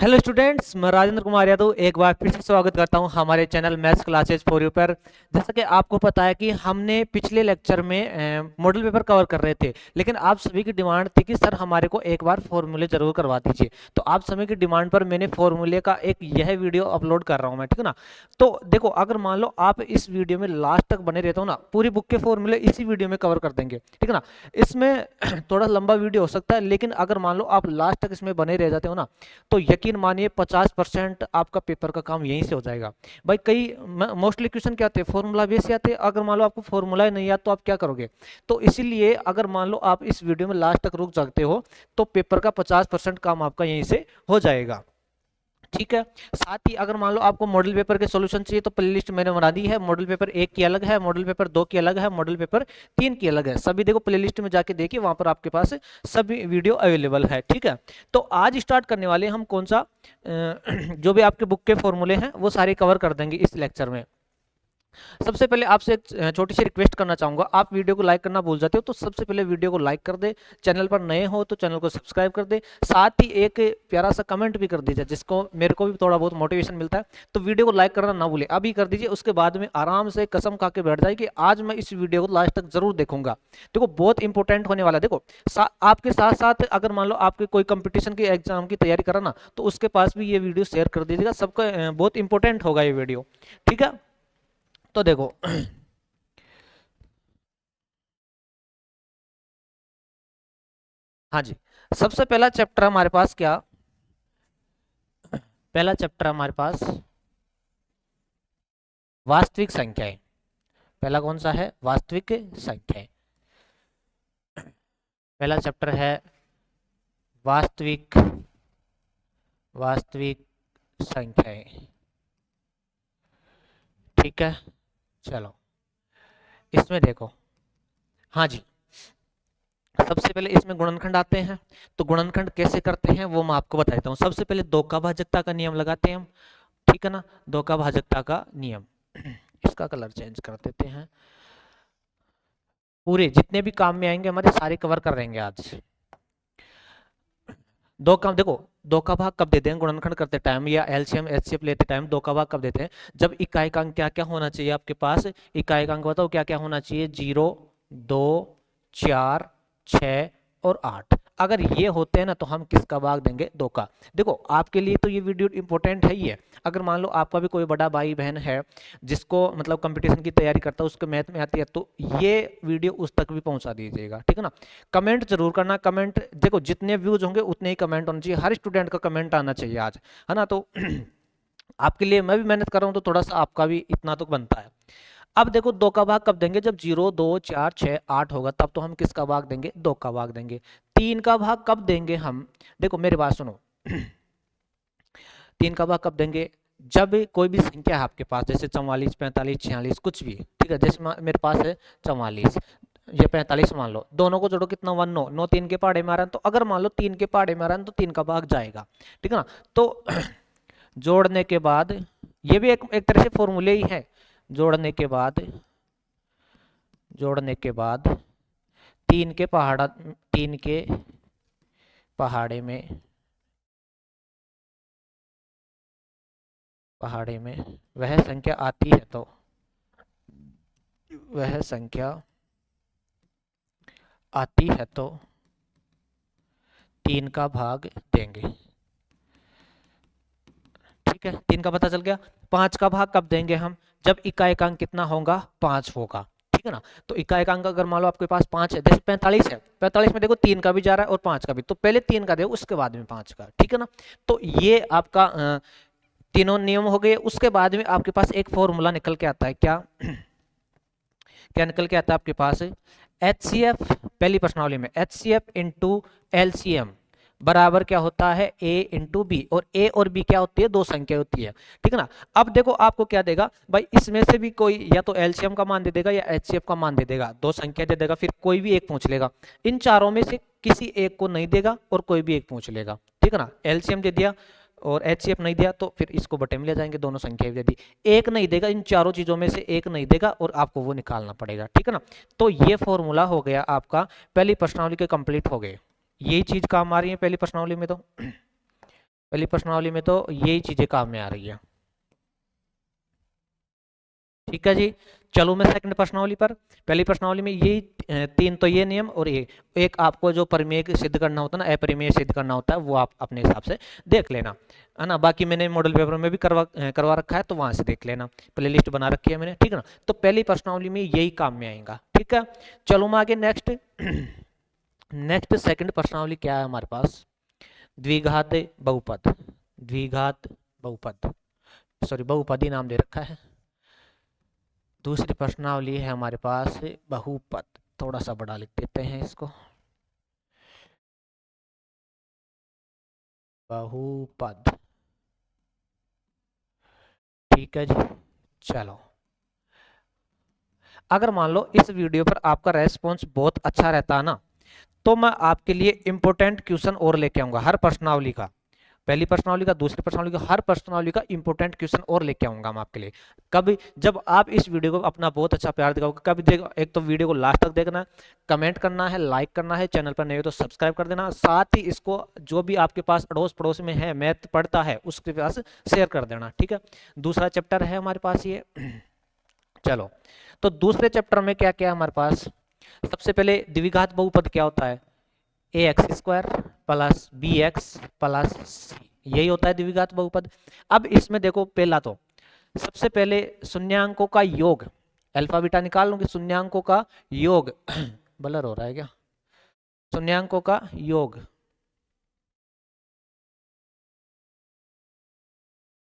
Hello students, मैं राजेंद्र कुमार यादव एक बार फिर से स्वागत करता हूं हमारे channel maths classes for you पर। जैसा कि आपको पता है कि हमने पिछले लेक्चर में मॉडल पेपर कवर कर रहे थे, लेकिन आप सभी की डिमांड थी कि सर हमारे को एक बार फॉर्मूले जरूर करवा दीजिए। तो आप सभी की डिमांड पर मैंने फॉर्मूले का एक यह वीडियो अपलोड कर रहा हूँ मैं, ठीक है ना। तो देखो, अगर मान लो आप इस वीडियो में लास्ट तक बने रहते हो ना, पूरी बुक के फॉर्मूले इसी वीडियो में कवर कर देंगे, ठीक है ना। इसमें थोड़ा लंबा वीडियो हो सकता है, लेकिन अगर मान लो आप लास्ट तक इसमें बने रह जाते हो ना, तो यकीन मानिए 50% आपका पेपर का काम यहीं से हो जाएगा। भाई कई मोस्टली क्वेश्चन क्या आते हैं, फॉर्मूला बेस से आते हैं। अगर मान लो आपको फॉर्मूला ही नहीं आता तो आप क्या करोगे। तो इसीलिए अगर मान लो आप इस वीडियो में लास्ट तक रुक सकते हो, तो पेपर का 50% काम आपका यहीं से हो जाएगा, ठीक है। साथ ही अगर मान लो आपको मॉडल पेपर के सॉल्यूशन चाहिए, तो प्लेलिस्ट मैंने बना दी है। मॉडल पेपर 1 की अलग है, मॉडल पेपर 2 की अलग है, मॉडल पेपर 3 की अलग है। सभी देखो प्लेलिस्ट में जाके देखिए, वहां पर आपके पास सभी वीडियो अवेलेबल है, ठीक है। तो आज स्टार्ट करने वाले हम कौन सा जो भी आपके बुक के फॉर्मूले हैं वो सारे कवर कर देंगे इस लेक्चर में। सबसे पहले आपसे एक छोटी सी रिक्वेस्ट करना चाहूंगा, आप वीडियो को लाइक करना भूल जाते हो तो सबसे पहले वीडियो को लाइक कर दे। चैनल पर नए हो तो चैनल को सब्सक्राइब कर दे। साथ ही एक प्यारा सा कमेंट भी कर दीजिए, जिसको मेरे को भी थोड़ा बहुत मोटिवेशन मिलता है। तो वीडियो को लाइक करना ना भूले, अभी कर दीजिए। उसके बाद में आराम से कसम खा के बैठ जाए कि आज मैं इस वीडियो को लास्ट तक जरूर देखूंगा। देखो बहुत इंपॉर्टेंट होने वाला है। देखो आपके साथ साथ अगर मान लो आपके कोई कंपटीशन की एग्जाम की तैयारी करा ना, तो उसके पास भी ये वीडियो शेयर कर दीजिएगा। सबका बहुत इंपॉर्टेंट होगा ये वीडियो, ठीक है। तो देखो हाँ जी, सबसे पहला चैप्टर हमारे पास क्या, पहला चैप्टर हमारे पास वास्तविक संख्याएं। पहला कौन सा है, वास्तविक संख्याएं। पहला चैप्टर है वास्तविक वास्तविक संख्याएं, ठीक है। चलो इसमें देखो, हाँ जी, सबसे पहले इसमें गुणनखंड आते हैं। तो गुणनखंड कैसे करते हैं वो मैं आपको बताता हूँ। सबसे पहले दो का भाजकता का नियम लगाते हैं हम, ठीक है ना। दो का भाजकता का नियम इसका कलर चेंज कर देते हैं। पूरे जितने भी काम में आएंगे हमारे सारे कवर कर रहेंगे आज। दो काम देखो, दो का भाग कब देते हैं गुणनखंड करते टाइम या एलसीएम एचसीएफ लेते टाइम। दो का भाग कब देते हैं, जब इकाई अंक क्या क्या होना चाहिए आपके पास। इकाई अंक बताओ क्या क्या होना चाहिए, 0, 2, 4, 6 और 8। अगर ये होते हैं ना, तो हम किसका भाग देंगे, दो का। देखो आपके लिए तो ये वीडियो इंपॉर्टेंट है ही है। अगर मान लो आपका भी कोई बड़ा भाई बहन है जिसको मतलब कंपटीशन की तैयारी करता है, उसको मैथ में आती है, तो ये वीडियो उस तक भी पहुंचा दीजिएगा, ठीक है ना। कमेंट जरूर करना। कमेंट देखो जितने व्यूज होंगे उतने ही कमेंट होने चाहिए। हर स्टूडेंट का कमेंट आना चाहिए आज, है ना। तो आपके लिए मैं भी मेहनत कर रहा हूँ, तो थोड़ा सा आपका भी इतना तो बनता है। अब देखो दो का भाग कब देंगे, जब 0, 2, 4, 6, 8 होगा, तब तो हम किसका भाग देंगे, दो का भाग देंगे। तीन का भाग कब देंगे हम, देखो मेरी बात सुनो तीन का भाग कब देंगे, जब कोई भी संख्या है आपके पास, जैसे 44, 45, 46 कुछ भी, ठीक है। जैसे मेरे पास है 44, ये 45 मान लो, दोनों को जोड़ो कितना, 1, 9, 9 तीन के पहाड़े में आ रहा है। तो अगर मान लो तीन के पहाड़े में आ रहा है तो तीन का भाग जाएगा, ठीक है ना। तो जोड़ने के बाद, ये भी एक तरह से फॉर्मूले ही है। जोड़ने के बाद, जोड़ने के बाद तीन के पहाड़े में वह संख्या आती है, तो वह संख्या आती है तो तीन का भाग देंगे, ठीक है। तीन का पता चल गया। पांच का भाग कब देंगे हम, जब इकाएकांक कितना होगा, 5 होगा, ठीक है ना। तो इकाएकांक अगर मान लो आपके पास 5 है, जैसे 45 है, 45 में देखो तीन का भी जा रहा है और 5 का भी, तो पहले तीन का दो उसके बाद में 5 का, ठीक है ना। तो ये आपका तीनों नियम हो गए। उसके बाद में आपके पास एक फॉर्मूला निकल के आता है, क्या क्या निकल के आता है आपके पास, एच सी एफ। पहली प्रश्नावली में H C F into L C M बराबर क्या होता है, a इंटू बी। और a और b क्या होती है, दो संख्या होती है, ठीक है ना। अब देखो आपको क्या देगा भाई, इसमें से भी कोई या तो एलसीएम का मान दे देगा या एचसीएफ का मान दे देगा, दो संख्या दे देगा, फिर कोई भी एक पूछ लेगा। इन चारों में से किसी एक को नहीं देगा और कोई भी एक पूछ लेगा, ठीक है ना। एलसीएम दे दिया और एचसीएफ नहीं दिया, तो फिर इसको बटे में ले जाएंगे, दोनों संख्या दे दी। एक नहीं देगा, इन चारों चीजों में से एक नहीं देगा और आपको वो निकालना पड़ेगा, ठीक है ना। तो ये फॉर्मूला हो गया आपका, पहली प्रश्नावली के कंप्लीट हो गए। यही चीज काम आ रही है पहली प्रश्नावली में। तो पहली प्रश्नावली में तो यही चीजें काम में आ रही है। ठीक है जी। चलो मैं सेकंड प्रश्नावली पर। पहली प्रश्नावली में यही तीन तो ये नियम और एक आपको जो परिमेय सिद्ध करना होता है ना, अपरिमेय सिद्ध करना होता है, वो आप अपने हिसाब से देख लेना, है ना। बाकी मैंने मॉडल पेपर में भी करवा रखा है, तो वहां से देख लेना, प्ले लिस्ट बना रखी है मैंने, ठीक है ना। तो पहली प्रश्नावली में यही काम में आएगा, ठीक है। चलो मैं आगे नेक्स्ट नेक्स्ट सेकंड प्रश्नावली क्या है हमारे पास, द्विघात बहुपद। द्विघात बहुपद, सॉरी बहुपदी नाम दे रखा है। दूसरी प्रश्नावली है हमारे पास बहुपद, थोड़ा सा बड़ा लिख देते हैं इसको, बहुपद। ठीक है जी। चलो, अगर मान लो इस वीडियो पर आपका रेस्पॉन्स बहुत अच्छा रहता है ना, तो मैं आपके लिए इंपॉर्टेंट क्वेश्चन और लेके आऊंगा हर प्रश्नावली का, पहली प्रश्नावली का, दूसरी प्रश्नावली का, हर प्रश्नावली का इंपॉर्टेंट क्वेश्चन और लेके आऊंगा मैं आपके लिए। कभी जब आप इस वीडियो को अपना बहुत अच्छा प्यार दिखाओगे, कभी देखो, एक तो वीडियो को लास्ट तक देखना, कमेंट करना है, लाइक करना है, चैनल पर नए हो तो सब्सक्राइब कर देना, साथ ही इसको जो भी आपके पास अड़ोस पड़ोस में है, मैथ पढ़ता है, उसके पास शेयर कर देना, ठीक है। दूसरा चैप्टर है हमारे पास ये। चलो, तो दूसरे चैप्टर में क्या क्या है हमारे पास, सबसे पहले द्विघात बहुपद क्या होता है, A X square plus B X plus C, यही होता है द्विघात बहुपद। अब इसमें देखो, पहला तो सबसे पहले शून्यांकों का योग, अल्फा बीटा निकाल लूंगी, शून्यांकों का योग ब्लर हो रहा है क्या, शून्यांकों का योग,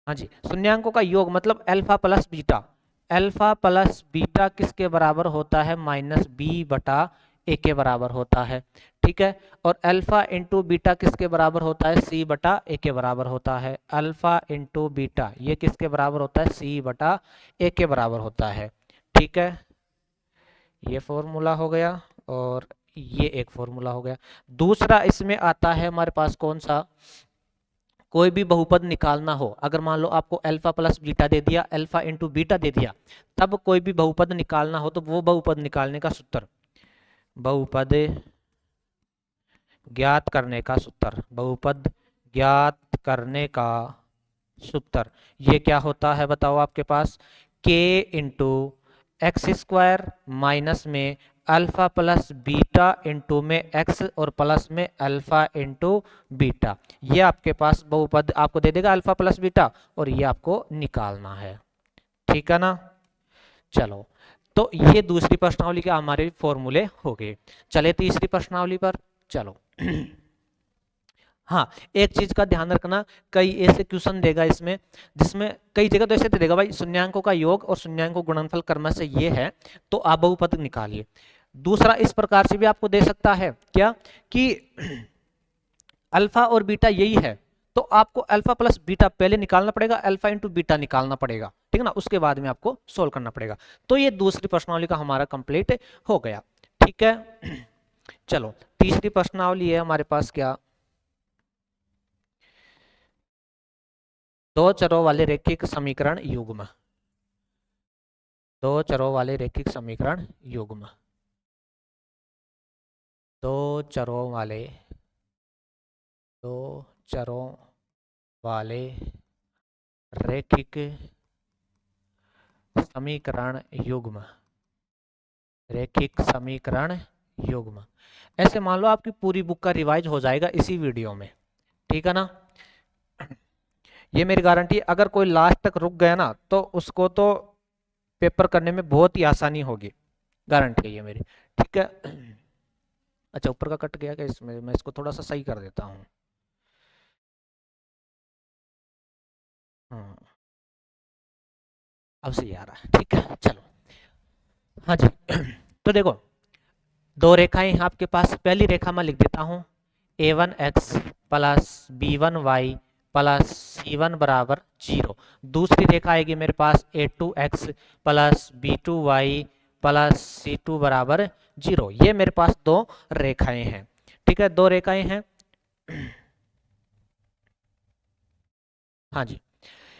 हाँ जी, शून्यांकों का योग मतलब alpha plus beta, alpha plus beta किसके बराबर होता है, माइनस बी बटा ए के बराबर होता है, ठीक है। और अल्फा इंटू बीटा किसके बराबर होता है, सी बटा ए के बराबर होता है, अल्फा इंटू बीटा ये किसके बराबर होता है, सी बटा ए के बराबर होता है, ठीक है। ये फॉर्मूला हो गया और ये एक फॉर्मूला हो गया। दूसरा इसमें आता है हमारे पास कौन सा, कोई भी बहुपद निकालना हो, अगर मान लो आपको अल्फा प्लस बीटा दे दिया, अल्फा इंटू बीटा दे दिया, तब कोई भी बहुपद निकालना हो तो वो बहुपद निकालने का सूत्र, बहुपद ज्ञात करने का सूत्र, बहुपद ज्ञात करने का सूत्र, ये क्या होता है बताओ आपके पास, के इंटू एक्स स्क्वायर माइनस में अल्फा प्लस बीटा इंटू में एक्स और प्लस में अल्फा इंटू बीटा, ये आपके पास बहुपद आपको दे देगा अल्फा प्लस बीटा, और ये आपको निकालना है, ठीक है ना। चलो, तो ये दूसरी प्रश्नावली के हमारे फॉर्मूले हो गए। चले तीसरी प्रश्नावली पर। चलो हाँ, एक चीज का ध्यान रखना, कई ऐसे क्वेश्चन देगा इसमें जिसमें कई जगह तो ऐसे दे देगा भाई, शून्यांकों का योग और शून्यांकों गुणनफल क्रम से ये है, तो आप बहुपद निकालिए। दूसरा इस प्रकार से भी आपको दे सकता है क्या, कि अल्फा और बीटा यही है, तो आपको अल्फा प्लस बीटा पहले निकालना पड़ेगा, अल्फा इंटू बीटा निकालना पड़ेगा, ठीक है ना, उसके बाद में आपको सोल्व करना पड़ेगा। तो ये दूसरी प्रश्नावली का हमारा कंप्लीट हो गया, ठीक है। चलो, तीसरी प्रश्नावली है हमारे पास क्या, दो चरों वाले रैखिक समीकरण युग्म, दो चरों वाले रैखिक समीकरण युग्म, दो चरों वाले, दो चरों वाले रैखिक समीकरण युग्म, रैखिक समीकरण युग्म, ऐसे मान लो आपकी पूरी बुक का रिवाइज हो जाएगा इसी वीडियो में, ठीक है ना। ये मेरी गारंटी, अगर कोई लास्ट तक रुक गया ना तो उसको तो पेपर करने में बहुत ही आसानी होगी, गारंटी है ये मेरी, ठीक है। अच्छा, ऊपर का कट गया क्या, इसमें मैं इसको थोड़ा सा सही कर देता हूँ, हाँ अब सही आ रहा है, ठीक है। चलो, हाँ जी तो देखो, दो रेखाएं हैं आपके पास, पहली रेखा मैं लिख देता हूँ, a1x plus b1y plus c1 बराबर 0, दूसरी रेखा आएगी मेरे पास a2x plus b2y plus c2 बराबर 0, ये मेरे पास दो रेखाएं हैं, ठीक है, दो रेखाएं हैं। हाँ जी,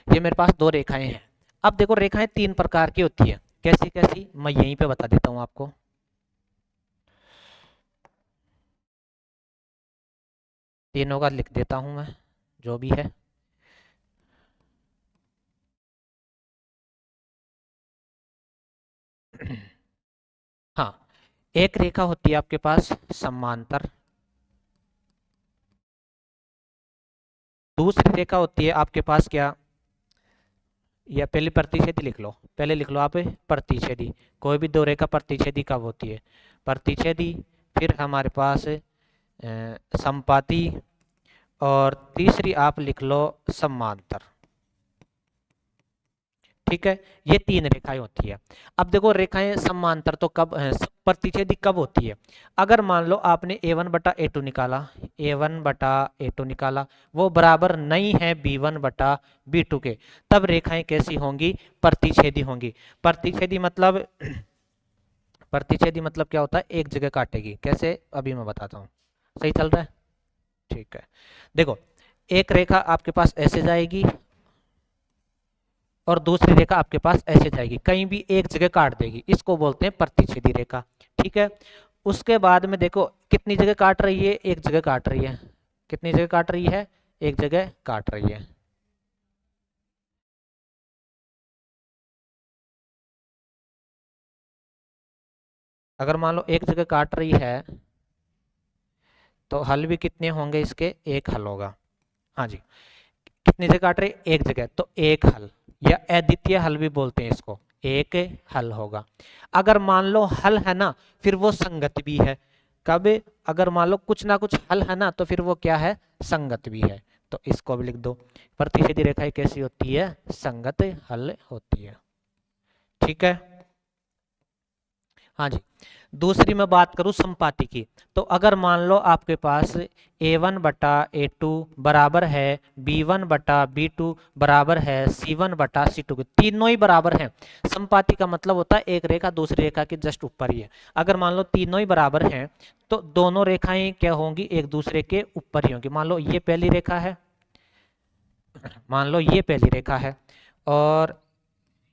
ये मेरे पास दो रेखाएं हैं। अब देखो, रेखाएं तीन प्रकार की होती है, कैसी कैसी मैं यहीं पे बता देता हूं आपको, तीनों का लिख देता हूं मैं, जो भी है। हाँ, एक रेखा होती है आपके पास समांतर, दूसरी रेखा होती है आपके पास क्या, या पहले प्रतिच्छेदी लिख लो, पहले लिख लो आप प्रतिच्छेदी। कोई भी दो रेखा प्रतिच्छेदी कब होती है, प्रतिच्छेदी। फिर हमारे पास समपाती, और तीसरी आप लिख लो समांतर। ठीक है, ये तीन रेखाएं होती है। अब देखो रेखाएं समांतर तो कब प्रतिच्छेदी कब होती है, अगर मान लो आपने a1 बटा a2 निकाला, a1 बटा a2 निकाला, वो बराबर नहीं है b1 बटा b2 के, तब रेखाएं कैसी होंगी, प्रतिच्छेदी होंगी। प्रतिच्छेदी मतलब प्रतिच्छेदी मतलब क्या होता है, एक जगह काटेगी। कैसे, अभी मैं बताता हूँ। सही चल रहा है, ठीक है। देखो, एक रेखा आपके पास ऐसे जाएगी और दूसरी रेखा आपके पास ऐसे जाएगी, कहीं भी एक जगह काट देगी, इसको बोलते हैं प्रतिच्छेदी रेखा। ठीक है, उसके बाद में देखो कितनी जगह काट रही है, एक जगह काट रही है। कितनी जगह काट रही है, एक जगह काट रही है। अगर मान लो एक जगह काट रही है तो हल भी कितने होंगे इसके, एक हल होगा। हाँ जी, कितनी जगह काट रही है, एक जगह, तो एक हल, या अद्वितीय हल भी बोलते हैं इसको, एक हल होगा। अगर मान लो हल है ना, फिर वो संगत भी है। कब, अगर मान लो कुछ ना कुछ हल है ना, तो फिर वो क्या है, संगत भी है। तो इसको भी लिख दो, प्रतिच्छेदी रेखाएं कैसी होती है, संगत हल होती है। ठीक है, हाँ जी। दूसरी मैं बात करूं समपाती की, तो अगर मान लो आपके पास a1 बटा a2 बराबर है b1 बटा b2 बराबर है c1 बटा c2 के, तीनों ही बराबर हैं। समपाती का मतलब होता है एक रेखा दूसरी रेखा के जस्ट ऊपर ही है। अगर मान लो तीनों ही बराबर हैं तो दोनों रेखाएं क्या होंगी, एक दूसरे के ऊपर ही होंगी। मान लो ये पहली रेखा है, मान लो ये पहली रेखा है, और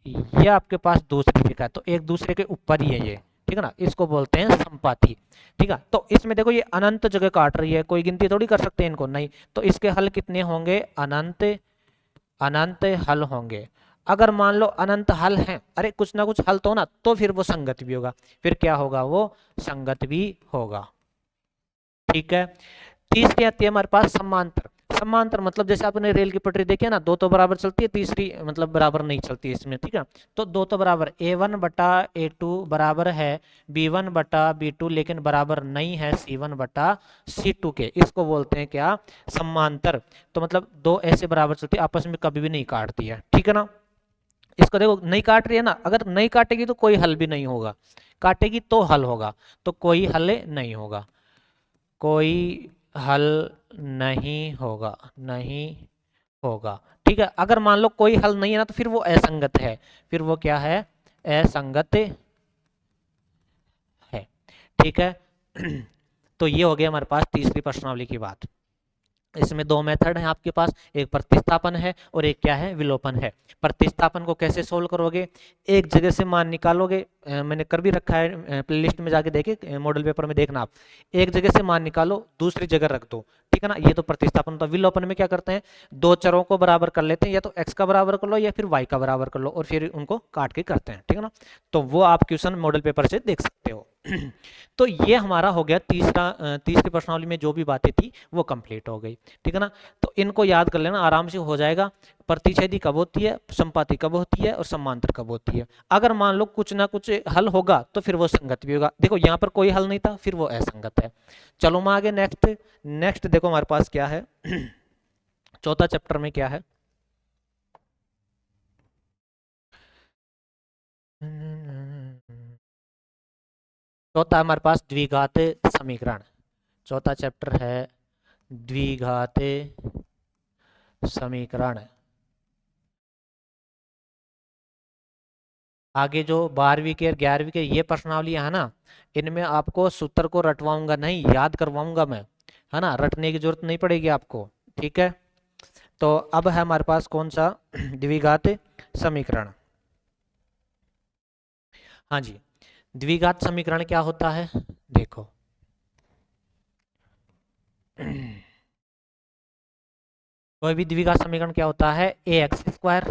ये आपके पास दूसरी रेखा है, तो एक दूसरे के ऊपर ही है ये। ठीक है ना, इसको बोलते हैं संपाती। ठीक है, तो इसमें देखो ये अनंत जगह काट रही है, कोई गिनती थोड़ी कर सकते हैं इनको, नहीं। तो इसके हल कितने होंगे, अनंत, अनंत हल होंगे। अगर मान लो अनंत हल हैं, अरे कुछ ना कुछ हल तो ना, तो फिर वो संगत भी होगा। फिर क्या होगा, वो संगत भी होगा। ठीक है, तीसरी आती है हमारे पास समांतर। समांतर मतलब जैसे आपने रेल की पटरी देखी है ना, दो तो बराबर चलती है, तीसरी मतलब बराबर नहीं चलती है इसमें। ठीक है, तो दो तो बराबर, a1 बटा a2 बराबर है b1 बटा b2, लेकिन बराबर नहीं है c1 बटा c2 के, इसको बोलते हैं क्या, समांतर। तो मतलब दो ऐसे बराबर चलती है, आपस में कभी भी नहीं काटती है। ठीक है ना, इसको देखो नहीं काट रही है ना, अगर नहीं काटेगी तो कोई हल भी नहीं होगा, काटेगी तो हल होगा, तो कोई हल नहीं होगा, कोई हल नहीं होगा, नहीं होगा। ठीक है, अगर मान लो कोई हल नहीं है ना, तो फिर वो असंगत है, फिर वो क्या है, असंगत है। ठीक है, तो ये हो गया हमारे पास तीसरी प्रश्नावली की बात। इसमें दो मेथड हैं आपके पास, एक प्रतिस्थापन है और एक क्या है, विलोपन है। प्रतिस्थापन को कैसे सोल्व करोगे, एक जगह से मान निकालोगे, मैंने कर भी रखा है प्लेलिस्ट में, जाके देखे मॉडल पेपर में देखना आप। एक जगह से मान निकालो, दूसरी जगह रख दो। ठीक है ना, ये तो प्रतिस्थापन होता है। विलोपन में क्या करते हैं, दो चरों को बराबर कर लेते हैं, या तो x का बराबर कर लो या फिर y का बराबर कर लो, और फिर उनको काट के करते हैं। ठीक है ना, तो वो आप क्वेश्चन मॉडल पेपर से देख सकते हो। तो ये हमारा हो गया तीसरी प्रश्नावली में जो भी बातें थी वो कंप्लीट हो गई। ठीक है ना, तो इनको याद कर लेना, आराम से हो जाएगा। प्रतिच्छेदी कब होती है, संपाती कब होती है, और समांतर कब होती है। अगर मान लो कुछ ना कुछ हल होगा तो फिर वो संगत भी होगा। देखो यहाँ पर कोई हल नहीं था, फिर वो असंगत है। चलो मैं आगे नेक्स्ट, नेक्स्ट देखो हमारे पास क्या है। चौथा चैप्टर में क्या है, चौथा हमारे पास द्विघात समीकरण। चौथा चैप्टर है द्विघात समीकरण। आगे जो 12वीं के और 11वीं के ये प्रश्नावलियां है ना, इनमें आपको सूत्र को रटवाऊंगा नहीं, याद करवाऊंगा मैं, है ना, रटने की जरूरत नहीं पड़ेगी आपको। ठीक है, तो अब है हमारे पास कौन सा, द्विघात समीकरण। हाँ जी, द्विघात समीकरण क्या होता है, देखो। कोई भी द्विघात समीकरण क्या होता है, A X square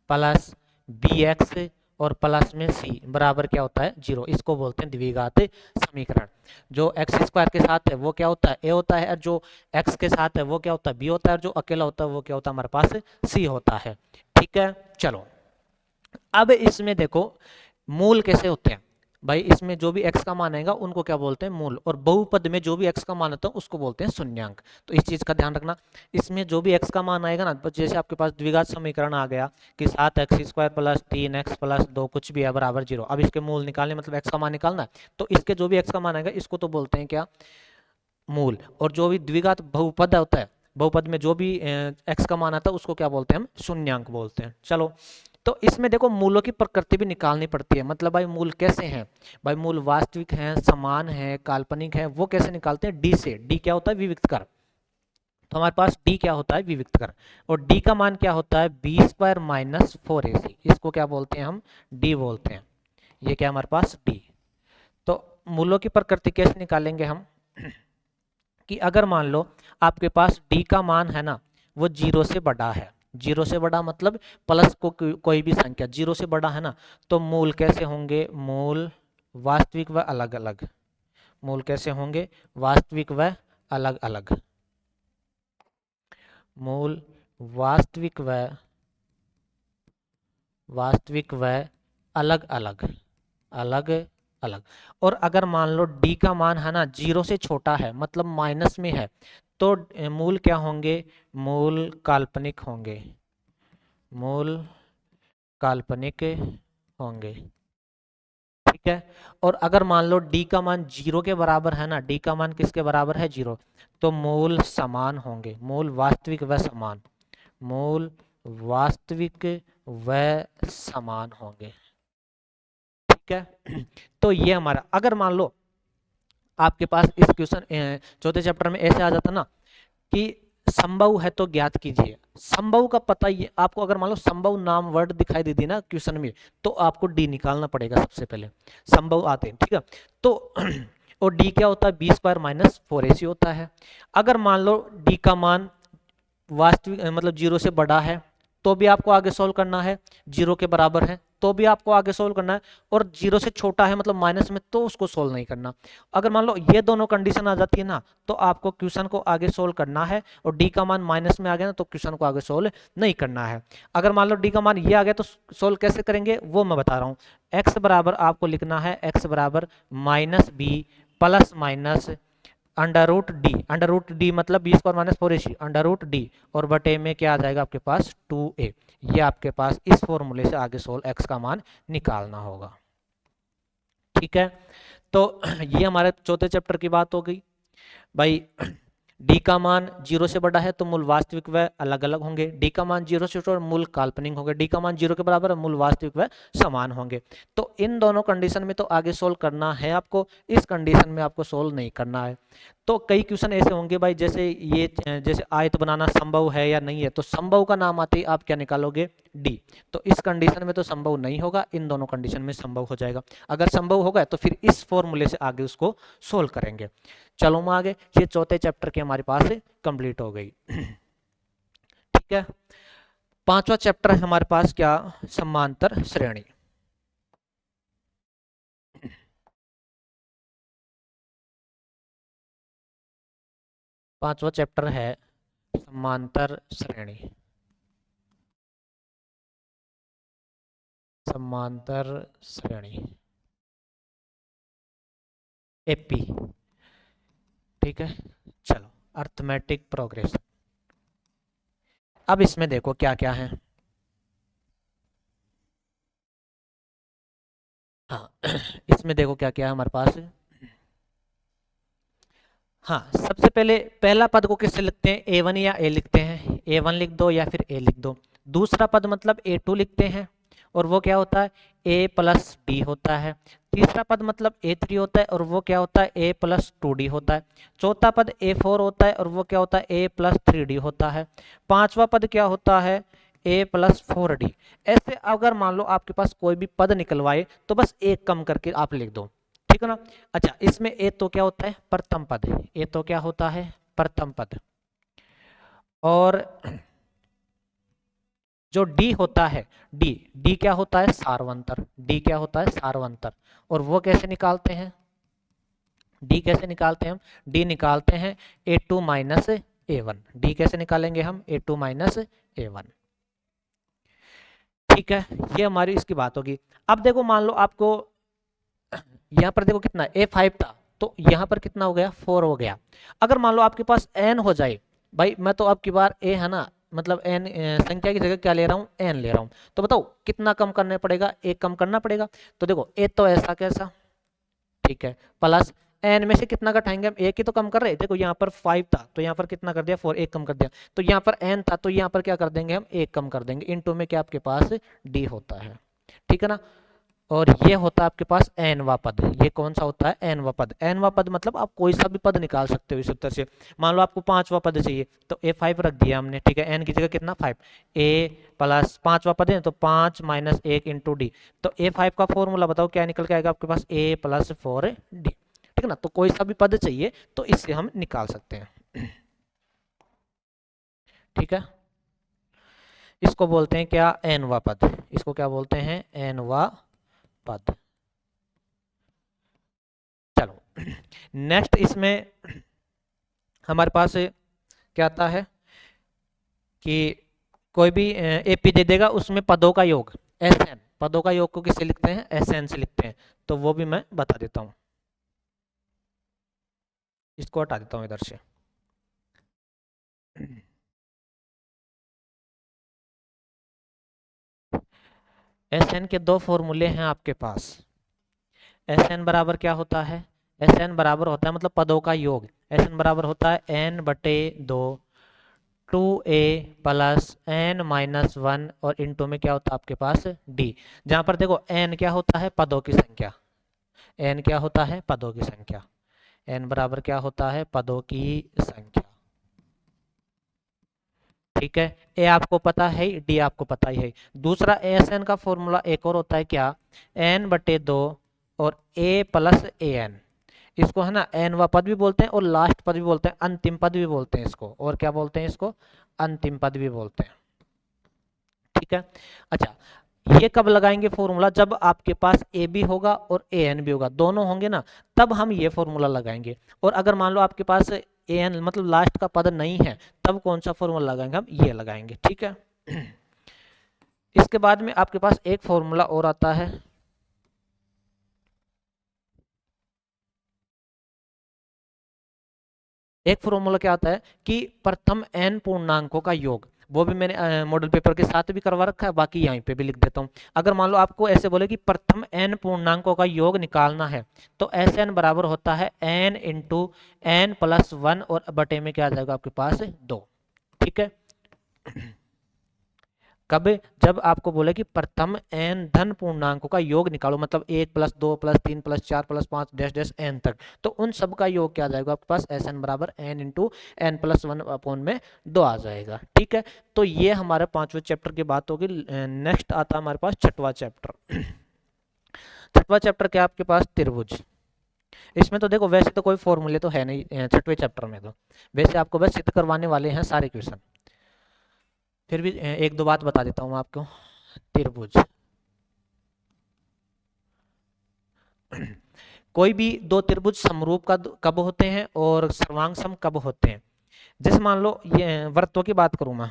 plus B X और प्लस में सी बराबर क्या होता है, 0। इसको बोलते हैं द्विघात समीकरण। जो एक्स स्क्वायर के साथ है वो क्या होता है, ए होता है, और जो एक्स के साथ है वो क्या होता है, बी होता है, और जो अकेला होता है वो क्या होता है हमारे पास, सी होता है। ठीक है, चलो अब इसमें देखो मूल कैसे होते हैं भाई। इसमें जो भी x का मान आएगा उनको क्या बोलते हैं, मूल। और बहुपद में जो भी x का मान आता है उसको बोलते हैं शून्यांक। तो इस चीज का ध्यान रखना। इसमें जो भी x का मान आएगा ना, जैसे आपके पास द्विघात समीकरण आ गया कि 7x² प्लस 3x प्लस 2 कुछ भी है बराबर 0। अब इसके मूल निकालने मतलब x का मान निकालना है, तो इसके जो भी x का मान आएगा इसको तो बोलते हैं क्या, मूल। और जो भी द्विघात बहुपद होता है, बहुपद में जो भी x का मान आता है उसको क्या बोलते हैं, हम शून्यांक बोलते हैं। चलो, तो इसमें देखो मूलों की प्रकृति भी निकालनी पड़ती है। मतलब भाई मूल कैसे हैं, भाई मूल वास्तविक हैं, समान है, काल्पनिक है, वो कैसे निकालते हैं, डी से। डी क्या होता है, विविक्त कर। तो हमारे पास डी क्या होता है, विविक्त कर। और डी का मान क्या होता है, b² माइनस 4ac। इसको क्या बोलते हैं, हम डी बोलते हैं। ये क्या हमारे पास, डी। तो मूलों की प्रकृति कैसे निकालेंगे हम कि अगर मान लो आपके पास डी का मान है ना, वो 0 से बड़ा है। 0 से बड़ा मतलब प्लस को कोई भी संख्या 0 से बड़ा है ना, तो मूल कैसे होंगे, मूल वास्तविक व अलग अलग। मूल कैसे होंगे, वास्तविक व अलग अलग। मूल वास्तविक व अलग अलग, अलग अलग। और अगर मान लो d का मान है ना 0 से छोटा है, मतलब माइनस में है, तो मूल क्या होंगे, मूल काल्पनिक होंगे। मूल काल्पनिक होंगे। ठीक है। और अगर मान लो d का मान 0 के बराबर है ना, d का मान किसके बराबर है, 0, तो मूल समान होंगे। मूल वास्तविक व समान, मूल वास्तविक व समान होंगे। ठीक है। तो ये हमारा, अगर मान लो आपके पास इस क्वेश्चन चौथे चैप्टर में ऐसे आ जाता ना कि संभव है तो ज्ञात कीजिए। संभव का पता ये आपको, अगर मान लो संभव नाम वर्ड दिखाई दे दी ना क्वेश्चन में, तो आपको डी निकालना पड़ेगा सबसे पहले। संभव आते हैं, ठीक है। तो और डी क्या होता है, b² माइनस 4ac होता है। अगर मान लो डी का मान वास्तविक मतलब 0 से बड़ा है, तो भी आपको आगे सोल्व करना है। 0 के बराबर है तो भी आपको आगे सोल्व करना है। और 0 से छोटा है मतलब माइनस में, तो उसको सोल्व नहीं करना। अगर मान लो ये दोनों कंडीशन आ जाती है ना, तो आपको क्वेश्चन को आगे सोल्व करना है। और डी का मान माइनस में आ गया ना, तो क्वेश्चन को आगे सोल्व नहीं करना है। अगर मान लो डी का मान ये आ गया, तो सोल्व कैसे करेंगे वो मैं बता रहा हूँ। एक्स बराबर आपको लिखना है, एक्स बराबर -b plus minus under root D मतलब b² minus 4ac under root D, और बटे में क्या आ जाएगा आपके पास 2a। ये आपके पास इस फॉर्मूले से आगे सोल्व x का मान निकालना होगा। ठीक है। तो ये हमारे चौथे चैप्टर की बात हो गई भाई। डी का मान 0 से बड़ा है तो मूल वास्तविक व अलग अलग होंगे। डी का मान 0 से छोटा मूल काल्पनिक होंगे। डी का मान 0 के बराबर मूल वास्तविक व समान होंगे। तो इन दोनों कंडीशन में तो आगे सोल्व करना है आपको, इस कंडीशन में आपको सोल्व नहीं करना है। तो कई क्वेश्चन ऐसे होंगे भाई, जैसे ये जैसे आयत बनाना संभव है या नहीं है, तो संभव का नाम आते ही आप क्या निकालोगे, डी। तो इस कंडीशन में तो संभव नहीं होगा, इन दोनों कंडीशन में संभव हो जाएगा। अगर संभव होगा तो फिर इस फॉर्मूले से आगे उसको सोल्व करेंगे। चलो मैं आगे, ये चौथे चैप्टर की हमारे पास कंप्लीट हो गई। ठीक है। पांचवा चैप्टर है हमारे पास क्या, समांतर श्रेणी। पांचवा चैप्टर है समांतर श्रेणी। समांतर श्रेणी एपी। ठीक है। चलो, अर्थमेटिक प्रोग्रेशन। अब इसमें देखो क्या क्या है। हाँ इसमें देखो क्या क्या है हमारे पास। हाँ, सबसे पहले पहला पद को किससे लिखते हैं, a1 या a लिखते हैं, a1 लिख दो या फिर a लिख दो। दूसरा पद मतलब a2 लिखते हैं, और वो क्या होता है, a प्लस डी होता है। तीसरा पद मतलब a3 होता है, और वो क्या होता है, a प्लस 2d होता है। चौथा पद a4 होता है, और वो क्या होता है, a प्लस 3d होता है। पांचवा पद क्या होता है, a प्लस 4d। ऐसे अगर मान लो आपके पास कोई भी पद निकलवाए, तो बस एक कम करके आप लिख दो, ठीक है ना। अच्छा, इसमें ए तो क्या होता है, प्रथम पद। ए तो क्या होता है, प्रथम पद। और जो डी होता है, डी डी क्या होता है, सार्वंतर, डी क्या होता है, सार्वंतर। और वो कैसे निकालते हैं, डी कैसे निकालते हैं हम, डी निकालते हैं A2 माइनस A1। डी कैसे निकालेंगे हम, A2 माइनस A1। ठीक है, ये हमारी इसकी बात होगी। अब देखो मान लो आपको यहाँ पर देखो कितना A5 था, तो यहाँ पर कितना हो गया, 4 हो गया। अगर मान लो आपके पास n हो जाए, भाई मैं तो अब की बार a है ना, मतलब n संख्या की जगह क्या ले रहा हूँ, n ले रहा हूँ, तो बताओ कितना कम करना पड़ेगा, एक कम करना पड़ेगा। तो देखो a तो ऐसा कैसा, ठीक है, प्लस n में से कितना घटाएंगे हम, एक ही तो कम कर रहे, देखो यहाँ पर 5 था तो यहाँ पर कितना कर दिया, 4, एक कम कर दिया। तो यहाँ पर n था तो यहाँ पर क्या कर देंगे हम, एक कम कर देंगे, इनटू में क्या आपके पास d होता है, ठीक है ना। और ये होता है आपके पास nवा पद, ये कौन सा होता है, nवा पद। nवा पद मतलब आप कोई सा भी पद निकाल सकते हो इस उत्तर से। मान लो आपको 5वां पद चाहिए तो A5 रख दिया हमने, ठीक है, n की जगह कितना 5, a प्लस 5वां पद है तो 5 माइनस 1 इंटू डी। तो A5 का फॉर्मूला बताओ क्या निकल के आएगा आपके पास, a प्लस 4d, ठीक है ना। तो कोई सा भी पद चाहिए तो इससे हम निकाल सकते हैं, ठीक है। इसको बोलते हैं क्या, nवा पद, इसको क्या बोलते हैं, nवा पद। चलो नेक्स्ट इसमें हमारे पास क्या आता है कि कोई भी एपी दे देगा, उसमें पदों का योग Sn, पदों का योग को किससे लिखते हैं, Sn से लिखते हैं। तो वो भी मैं बता देता हूं, इसको हटा देता हूं इधर से। Sn के दो फॉर्मूले हैं आपके पास। Sn बराबर क्या होता है, Sn बराबर होता है मतलब पदों का योग, Sn बराबर होता है n/2 2a plus n minus 1 और इंटू में क्या होता है आपके पास d। जहां पर देखो n क्या होता है, पदों की संख्या, n क्या होता है, पदों की संख्या, n बराबर क्या होता है, पदों की संख्या, ठीक है। a आपको पता है, d आपको पता ही है। दूसरा Sn का फॉर्मूला एक और होता है क्या, n/2 और a प्लस an, इसको है ना nवा पद भी बोलते हैं और लास्ट पद भी बोलते हैं, अंतिम पद भी बोलते हैं इसको, और क्या बोलते हैं इसको, अंतिम पद भी बोलते हैं, ठीक है। अच्छा, ये कब लगाएंगे फॉर्मूला, जब आपके पास ए बी होगा और ए एन भी होगा, दोनों होंगे ना, तब हम ये फॉर्मूला लगाएंगे। और अगर मान लो आपके पास ए एन मतलब लास्ट का पद नहीं है, तब कौन सा फॉर्मूला लगाएंगे, हम ये लगाएंगे, ठीक है। इसके बाद में आपके पास एक फॉर्मूला और आता है, एक फॉर्मूला क्या आता है कि प्रथम n पूर्णांकों का योग, वो भी मैंने मॉडल पेपर के साथ भी करवा रखा है, बाकी यहीं पे भी लिख देता हूँ। अगर मान लो आपको ऐसे बोले कि प्रथम n पूर्णांकों का योग निकालना है, तो Sn बराबर होता है n इंटू n प्लस 1 और बटे में क्या आ जाएगा आपके पास 2, ठीक है। कब, जब आपको बोले कि प्रथम n धन पूर्णांकों का योग निकालो, मतलब 1 plus 2 plus 3 plus 4 plus 5 dash dash n तक, तो उन सब का योग क्या आ जाएगा आपके पास, Sn बराबर n into n plus 1 upon में 2 आ जाएगा, ठीक है। तो ये हमारे 5वें चैप्टर की बात होगी। नेक्स्ट आता है हमारे पास 6वां चैप्टर। 6वां चैप्टर क्या आपके पास, त्रिभुज। इसमें तो देखो वैसे तो कोई फॉर्मूले तो है नहीं 6वें चैप्टर में, तो वैसे आपको बस सिद्ध करवाने वाले हैं सारे क्वेश्चन, फिर भी एक दो बात बता देता हूँ आपको। त्रिभुज, कोई भी दो त्रिभुज समरूप का कब होते हैं और सर्वांग सम कब होते हैं। जैसे मान लो ये वृत्तों की बात करूं मैं,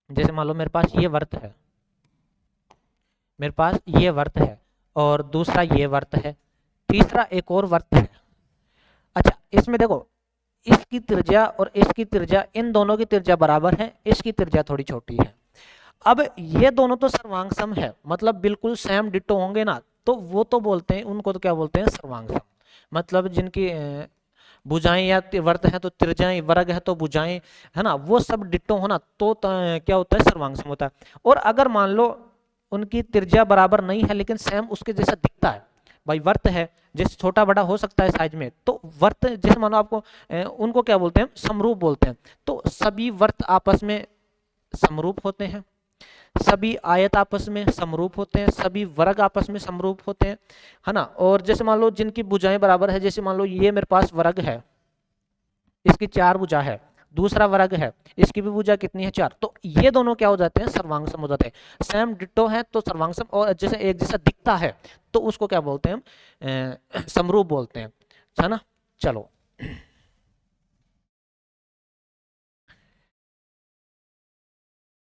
जैसे मान लो मेरे पास ये वृत्त है, मेरे पास ये वृत्त है और दूसरा ये वृत्त है, तीसरा एक और वृत्त है। अच्छा, इसमें देखो इसकी त्रिज्या और इसकी त्रिज्या, इन दोनों की त्रिज्या बराबर है, इसकी त्रिज्या थोड़ी छोटी है। अब ये दोनों तो सर्वांग सम है, मतलब बिल्कुल सेम डिट्टो होंगे ना, तो वो तो बोलते हैं, उनको तो क्या बोलते हैं, सर्वांग सम। मतलब जिनकी भुजाएं या वर्त है तो त्रिज्याएं, वर्ग है तो भुजाएं, है ना, वो सब डिट्टो होना तो क्या होता है, सर्वांग सम होता है। और अगर मान लो उनकी त्रिज्या बराबर नहीं है लेकिन सेम उसके जैसा दिखता है, भाई वर्त है जैसे छोटा बड़ा हो सकता है साइज में, तो वर्त जैसे मानो आपको उनको क्या बोलते हैं, समरूप बोलते हैं। तो सभी वर्त आपस में समरूप होते हैं, सभी आयत आपस में समरूप होते हैं, सभी वर्ग आपस में समरूप होते हैं, है ना। और जैसे मान लो जिनकी भुजाएं बराबर है, जैसे मान लो ये मेरे पास वर्ग है, इसकी 4 भुजा है, दूसरा वर्ग है, इसकी भी भुजा कितनी है 4, तो ये दोनों क्या हो जाते हैं सर्वांग सम हो जाते हैं। सेम डिट्टो है तो सर्वांग सम, और जैसे एक जैसा दिखता है तो उसको क्या बोलते हैं हम समरूप बोलते हैं, है ना। चलो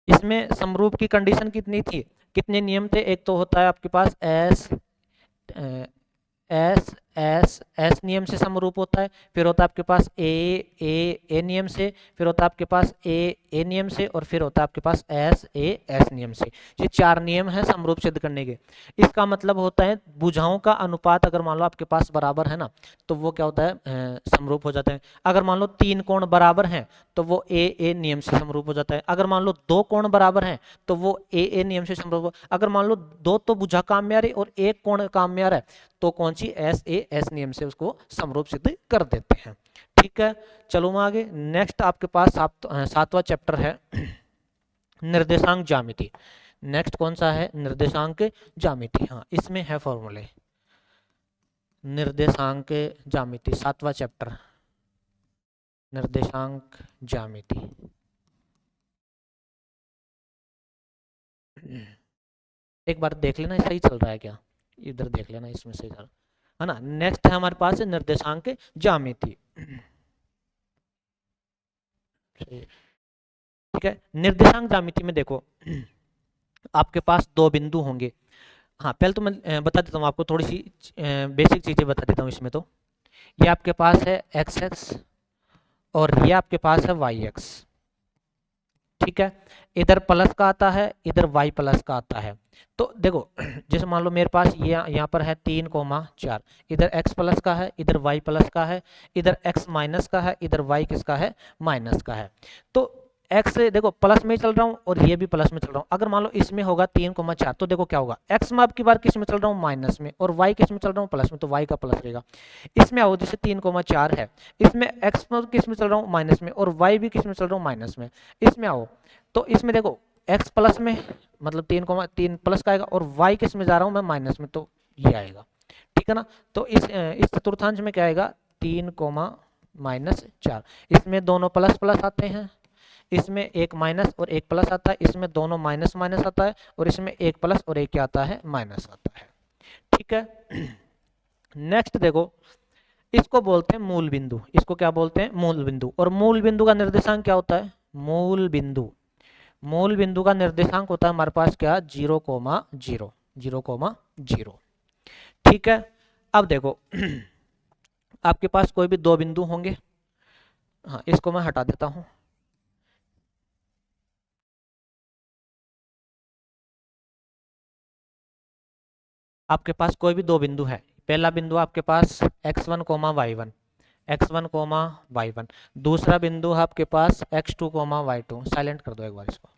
इसमें समरूप की कंडीशन कितनी थी, कितने नियम थे, एक तो होता है आपके पास एस एस एस नियम से समरूप होता है, फिर होता है आपके पास ए नियम से, फिर होता है आपके पास ए नियम से, और फिर होता है आपके पास एस नियम से। ये 4 नियम है समरूप सिद्ध करने के। इसका मतलब होता है भुजाओं का अनुपात अगर मान लो आपके पास बराबर है ना, तो वो क्या होता है समरूप हो जाता है। अगर मान लो 3 कोण बराबर हैं तो वो ए नियम से समरूप हो जाता है। अगर मान लो 2 कोण बराबर हैं तो वो ए नियम से समरूप। अगर मान लो 2 तो भुजा काम्यारी और 1 कोण काम्यार है तो कौन सी एस नियम से उसको समरूप सिद्ध कर देते हैं। ठीक है, चलो मैं आगे। नेक्स्ट आपके पास 7वां चैप्टर है निर्देशांक ज्यामिति। नेक्स्ट कौन सा है, निर्देशांक ज्यामिति। हाँ, इसमें है फॉर्मूले निर्देशांक ज्यामिति, 7वां चैप्टर निर्देशांक ज्यामिति। एक बार देख लेना सही चल रहा है क्या, इधर देख लेना इसमें सही चल रहा है ना। नेक्स्ट है हमारे पास निर्देशांक ज्यामिति। ठीक है, निर्देशांक ज्यामिति में देखो आपके पास 2 बिंदु होंगे। हाँ, पहले तो मैं बता देता हूँ आपको थोड़ी सी बेसिक चीजें बता देता हूँ इसमें। तो ये आपके पास है एक्स एक्स और ये आपके पास है वाई एक्स। ठीक है, इधर प्लस का आता है, इधर वाई प्लस का आता है। तो देखो जैसे मान लो मेरे पास ये यहाँ पर है 3,4, इधर x प्लस का है, इधर y प्लस का है, इधर x माइनस का है, इधर y किसका है माइनस का है। तो x देखो प्लस में चल रहा हूँ और ये भी प्लस में चल रहा हूँ। अगर मान लो इसमें होगा 3,4 तो देखो क्या होगा, x में आपकी बार किस में चल रहा हूँ माइनस में, और y किस में चल रहा हूँ प्लस में, तो y का प्लस रहेगा। इसमें आओ जैसे 3,4 है, इसमें x में किस में चल रहा हूँ माइनस में, और y भी किस में चल रहा हूँ माइनस में। इसमें आओ तो इसमें देखो x प्लस में मतलब 3,3 प्लस का आएगा, और y किस में जा रहा हूँ मैं माइनस में, तो ये आएगा। ठीक है ना, तो इस चतुर्थांश में क्या आएगा 3,-4। इसमें दोनों प्लस प्लस आते हैं, इसमें एक माइनस और एक प्लस आता है, इसमें दोनों माइनस माइनस आता है, और इसमें एक प्लस और एक क्या आता है माइनस आता है। ठीक है, नेक्स्ट देखो इसको बोलते हैं मूल बिंदु। इसको क्या बोलते हैं मूल बिंदु। और मूल बिंदु का निर्देशांक क्या होता है, मूल बिंदु, मूल बिंदु का निर्देशांक होता है हमारे पास क्या 0,0, 0,0। ठीक है, अब देखो आपके पास कोई भी 2 बिंदु होंगे। हाँ, इसको मैं हटा देता हूं। आपके पास कोई भी 2 बिंदु है। पहला बिंदु आपके पास x1, y1, x1, y1। दूसरा बिंदु है आपके पास x2, y2। साइलेंट कर दो एक बार इसको,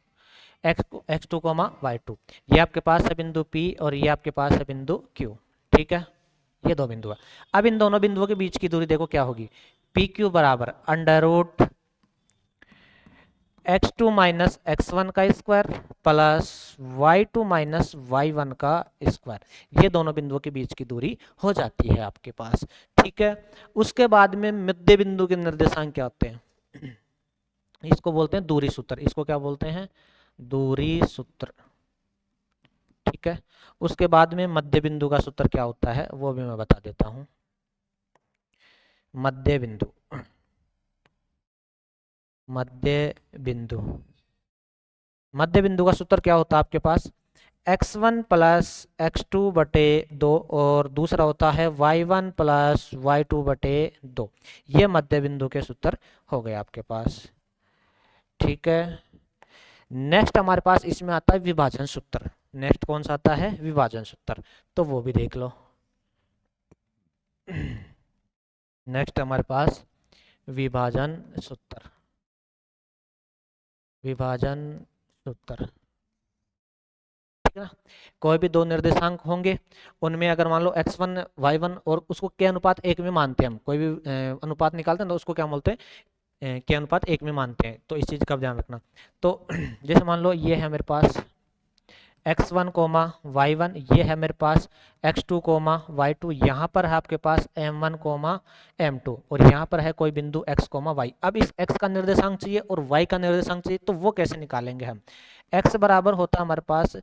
x2, y2। ये आपके पास है बिंदु P और ये आपके पास है बिंदु Q। ठीक है, ये 2 बिंदु है। अब इन दोनों बिंदुओं के बीच की दूरी देखो क्या होगी, PQ बराबर under root x2 minus x1 का square plus y2 minus y1 का स्क्वायर। ये दोनों बिंदुओं के बीच की दूरी हो जाती है आपके पास। ठीक है, उसके बाद में मध्य बिंदु के निर्देशांक क्या होते हैं, इसको बोलते हैं दूरी सूत्र। इसको क्या बोलते हैं दूरी सूत्र। ठीक है, उसके बाद में मध्य बिंदु का सूत्र क्या होता है वो भी मैं बता देता हूं। मध्य बिंदु, मध्य बिंदु, मध्य बिंदु का सूत्र क्या होता है आपके पास x1 प्लस x2/2, और दूसरा होता है y1 प्लस y2/2। ये मध्य बिंदु के सूत्र हो गए आपके पास। ठीक है, नेक्स्ट हमारे पास इसमें आता है विभाजन सूत्र। नेक्स्ट कौन सा आता है विभाजन सूत्र, तो वो भी देख लो। नेक्स्ट हमारे पास विभाजन सूत्र, विभाजन सूत्र। ठीक है ना, कोई भी 2 निर्देशांक होंगे, उनमें अगर मान लो x1 y1 और उसको के अनुपात 1 में मानते हैं हम, कोई भी अनुपात निकालते हैं तो उसको क्या बोलते हैं के अनुपात 1 में मानते हैं। तो इस चीज का ध्यान रखना। तो जैसे मान लो ये है मेरे पास x1 कोमा y1, ये है मेरे पास x2 कोमा y2, यहाँ पर है आपके पास m1 कोमा m2, और यहाँ पर है कोई बिंदु x कोमा y। अब इस x का निर्देशांक चाहिए और y का निर्देशांक चाहिए, तो वो कैसे निकालेंगे हम? x बराबर होता है हमारे पास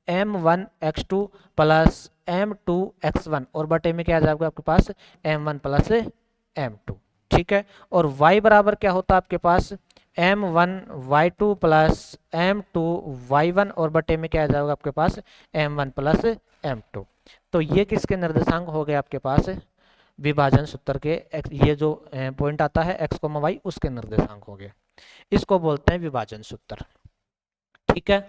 m1 x2 plus m2 x1, और बटे में क्या आ जाएगा आपके पास m1 प्लस m2, ठीक है। और y बराबर क्या होता है आपके पास m1 y2 plus m2 y1, और बटे में क्या आ जाएगा आपके पास m1 प्लस m2। तो ये किसके निर्देशांक हो गए आपके पास? विभाजन सूत्र के ये जो पॉइंट आता है x, y, उसके निर्देशांक हो गए। इसको बोलते हैं विभाजन सूत्र, ठीक है।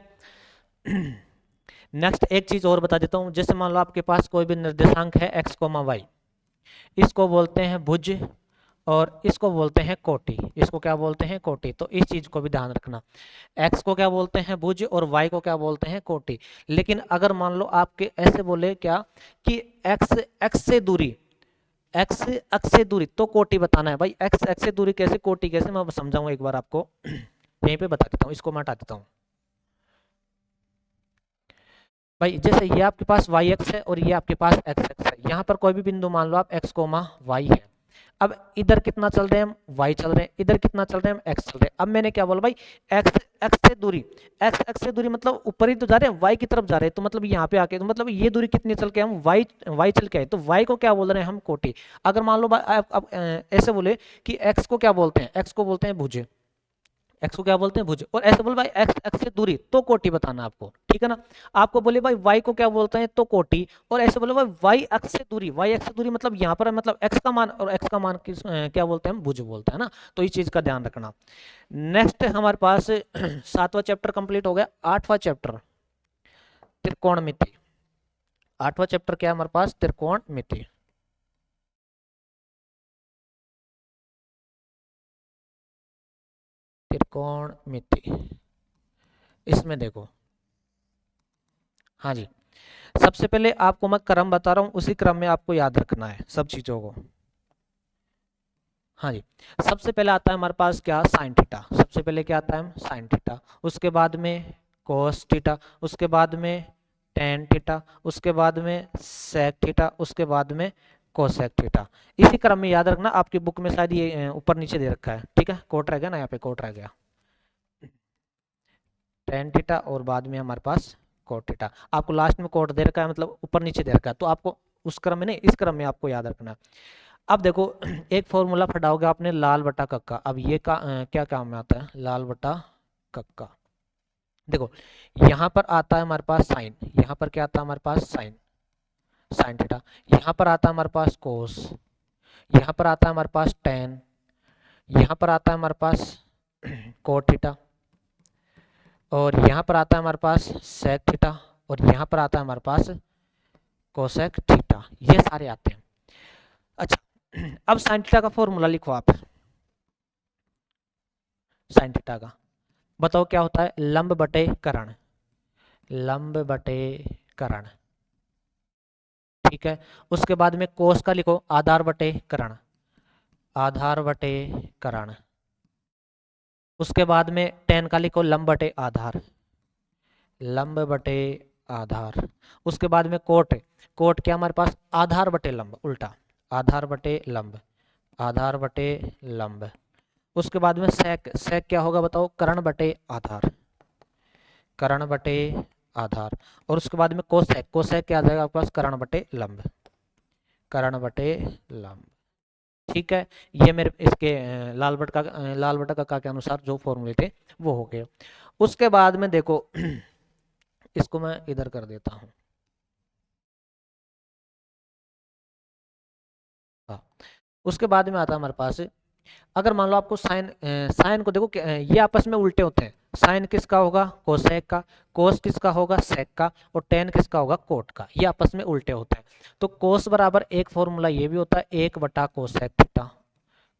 नेक्स्ट एक चीज और बता देता हूं, जैसे मान लो आपके पास कोई भी निर्देशांक है x, y, इसको बोलते हैं भुज और इसको बोलते हैं कोटि। इसको क्या बोलते हैं? कोटि। तो इस चीज को भी ध्यान रखना, x को क्या बोलते हैं? भुज, और y को क्या बोलते हैं? कोटि। लेकिन अगर मान लो आपके ऐसे बोले क्या कि x से दूरी, x अक्ष से दूरी, तो कोटि बताना है भाई। x अक्ष से दूरी कैसे, कोटि कैसे, मैं समझाऊंगा एक बार आपको। यहीं पे बता देता हूँ, इसको मैं हटा देता हूँ भाई। जैसे ये आपके पास y एक्स है और ये आपके पास x एक्स है, यहाँ पर कोई भी बिंदु मान लो आप x कोमा y है। अब इधर कितना चल रहे हैं हम? y चल रहे हैं। इधर कितना चल रहे हैं हम? x चल रहे हैं। अब मैंने क्या बोला भाई, x x से दूरी, x x से दूरी मतलब ऊपर ही तो जा रहे हैं, y की तरफ जा रहे हैं, तो मतलब यहाँ पे आके, तो मतलब ये दूरी कितनी चल के हम y चल के आए, तो y को क्या बोल रहे हैं हम? कोटि। अगर मान लो अब ऐसे बोले कि x को क्या बोलते हैं? x को बोलते हैं भुज, एक्स को क्या बोलते हैं? भुज। और ऐसे बोले भाई एक्स एक्स से दूरी, तो कोटि बताना आपको, ठीक है ना। आपको बोले भाई वाई को क्या बोलते हैं? तो कोटि। और ऐसे बोले भाई वाई एक्स से दूरी, वाई एक्स से दूरी मतलब यहाँ पर मतलब एक्स का मान, और एक्स का मान किस क्या बोलते हैं हम? भुज बोलते हैं ना। तो इस चीज का ध्यान रखना। नेक्स्ट हमारे पास 7वां चैप्टर कंप्लीट हो गया। 8वां चैप्टर त्रिकोणमिति। 8वां चैप्टर क्या है हमारे पास? त्रिकोणमिति। त्रिकोणमिति, इसमें देखो, हाँ जी, सबसे पहले आपको मैं क्रम बता रहा हूँ, उसी क्रम में आपको याद रखना है सब चीजों को। हाँ जी, सबसे पहले आता है हमारे पास क्या? Sine theta. सबसे पहले क्या आता है? Sine theta. उसके बाद में कोस थीटा, उसके बाद में टेन थीटा, उसके बाद में सेक थीटा, उसके बाद में कोसेक थीटा। इसी क्रम में याद रखना। आपकी बुक में शायद ये ऊपर नीचे दे रखा है, ठीक है। कोट रह गया ना, यहाँ पे कोट रह गया, टेन थीटा और बाद में हमारे पास कोट थीटा। आपको लास्ट में कोट दे रखा है, मतलब ऊपर नीचे दे रखा है, तो आपको उस क्रम में नहीं, इस क्रम में आपको याद रखना। अब देखो, एक फॉर्मूला फटाओगे आपने, लाल बटा कक्का। अब ये क्या काम में आता है? लाल बटा कक्का। देखो, यहाँ पर आता है हमारे पास साइन, यहाँ पर क्या आता है हमारे पास? Sign, sine theta. यहाँ पर आता है हमारे पास कोस, यहाँ पर आता है हमारे पास टेन, यहाँ पर आता है हमारे पास कोट थीटा, और यहाँ पर आता है हमारे पास सेक थीटा, और यहाँ पर आता है हमारे पास कोसेक थीटा। ये सारे आते हैं। अच्छा, अब साइन थीटा का फॉर्मूला लिखो आप। साइन थीटा का बताओ क्या होता है? लंब बटे कर्ण, लंब बटे कर्ण, ठीक है। उसके बाद में कोस का लिखो आधार बटे कर्ण, आधार बटे कर्ण। उसके बाद में टेन का लिखो लंब बटे आधार, लंब बटे आधार। उसके बाद में कोट, कोट क्या हमारे पास? आधार बटे लंब, उल्टा, आधार बटे लंब, आधार बटे लंब। उसके बाद में सेक, सेक क्या होगा बताओ? कर्ण बटे आधार, कर्ण बटे आधार। और उसके बाद में कोसेक, कोसेक क्या आ जाएगा आपके पास? कर्ण बटे लंब, कर्ण बटे लंब, ठीक है। ये मेरे इसके लाल बटा कक्का के अनुसार जो फॉर्मूले थे वो हो गए। उसके बाद में देखो, इसको मैं इधर कर देता हूं, हाँ। उसके बाद में आता है हमारे पास, अगर मान लो आपको साइन, साइन को देखो ये आपस में उल्टे होते हैं। साइन किसका होगा? कोसेक का। कोस किसका होगा? सेक का। और टेन किसका होगा? कोट का। ये आपस में उल्टे होते हैं। तो कोस बराबर एक फॉर्मूला ये भी होता है, 1 बटा कोसेक थीटा,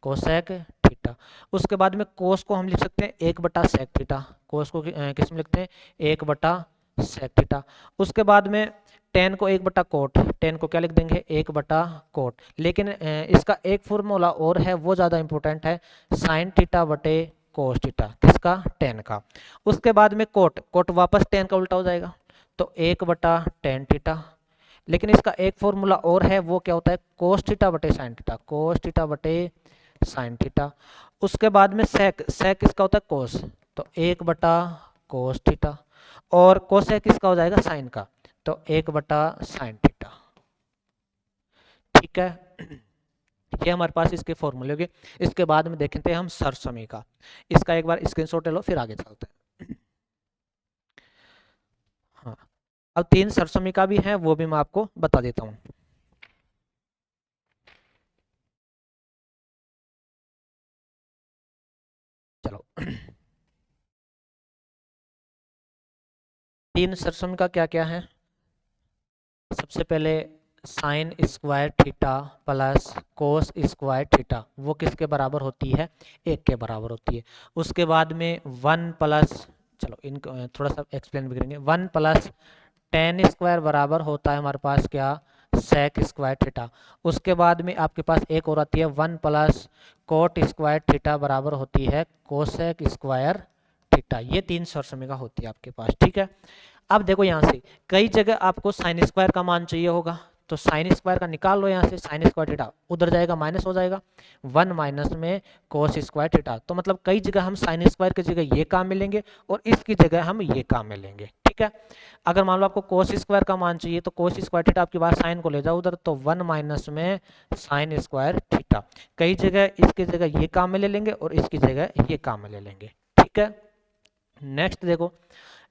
कोसेक थीटा। उसके बाद में कोस को हम लिख सकते हैं 1 बटा सेक थीटा, कोस को किस में लिखते हैं? 1 बटा सेक थीटा। उसके बाद में टेन को 1 बटा कोट, टेन को क्या लिख देंगे? 1 बटा कोट। लेकिन इसका एक फॉर्मूला और है, वो ज़्यादा इंपॉर्टेंट है, साइन थीटा बटे कोस थीटा। किसका? टेन का। उसके बाद में कोट, कोट वापस टेन का उल्टा हो जाएगा, तो 1/tan थीटा। लेकिन इसका एक फॉर्मूला और है, वो क्या होता है, cos थीटा बटे साइन थीटा, cos थीटा बटे साइन थीटा। उसके बाद में सेक, सेक किसका होता है, कोस, तो 1/cos थीटा। और कोसेक किसका हो जाएगा, साइन का, तो 1/sin थीटा। ठीक है, ये हमारे पास इसके फॉर्मूले हो गए। इसके बाद में देखते हैं हम सरसमी का। इसका एक बार स्क्रीनशॉट ले लो, फिर आगे चलते हैं। हाँ, अब 3 सरसमी का भी है, वो भी मैं आपको बता देता हूँ। चलो 3 सरसमी का क्या क्या है। सबसे पहले sine square theta plus cos square theta, वो किसके बराबर होती है, 1 के बराबर होती है। उसके बाद में 1 प्लस, चलो इनको थोड़ा सा एक्सप्लेन भी करेंगे, 1 प्लस टेन स्क्वायर बराबर होता है हमारे पास क्या, सेक स्क्वायर थीटा। उसके बाद में आपके पास एक और आती है 1 प्लस कोट स्क्वायर थीटा बराबर होती है कोसेक स्क्वायर थीटा। ये 3 सरसमी का होती है आपके पास। ठीक है, अब देखो यहाँ से कई जगह आपको साइन स्क्वायर का मान चाहिए होगा, तो साइन स्क्वायर का निकाल लो यहाँ से, साइन स्क्वायर थीटा उधर जाएगा, माइनस हो जाएगा, 1 माइनस में कोस स्क्वायर थीटा। तो मतलब कई जगह हम साइन स्क्वायर की जगह ये काम मिलेंगे और इसकी जगह हम ये काम मिलेंगे। ठीक है, अगर मान लो आपको कोस स्क्वायर का मान चाहिए, तो कोस स्क्वायर थीटा आपके पास साइन को ले जाओ उधर, तो 1 माइनस में साइन स्क्वायर थीटा। कई जगह इसकी जगह ये काम में ले लेंगे और इसकी जगह ये काम में ले लेंगे। ठीक है, नेक्स्ट देखो,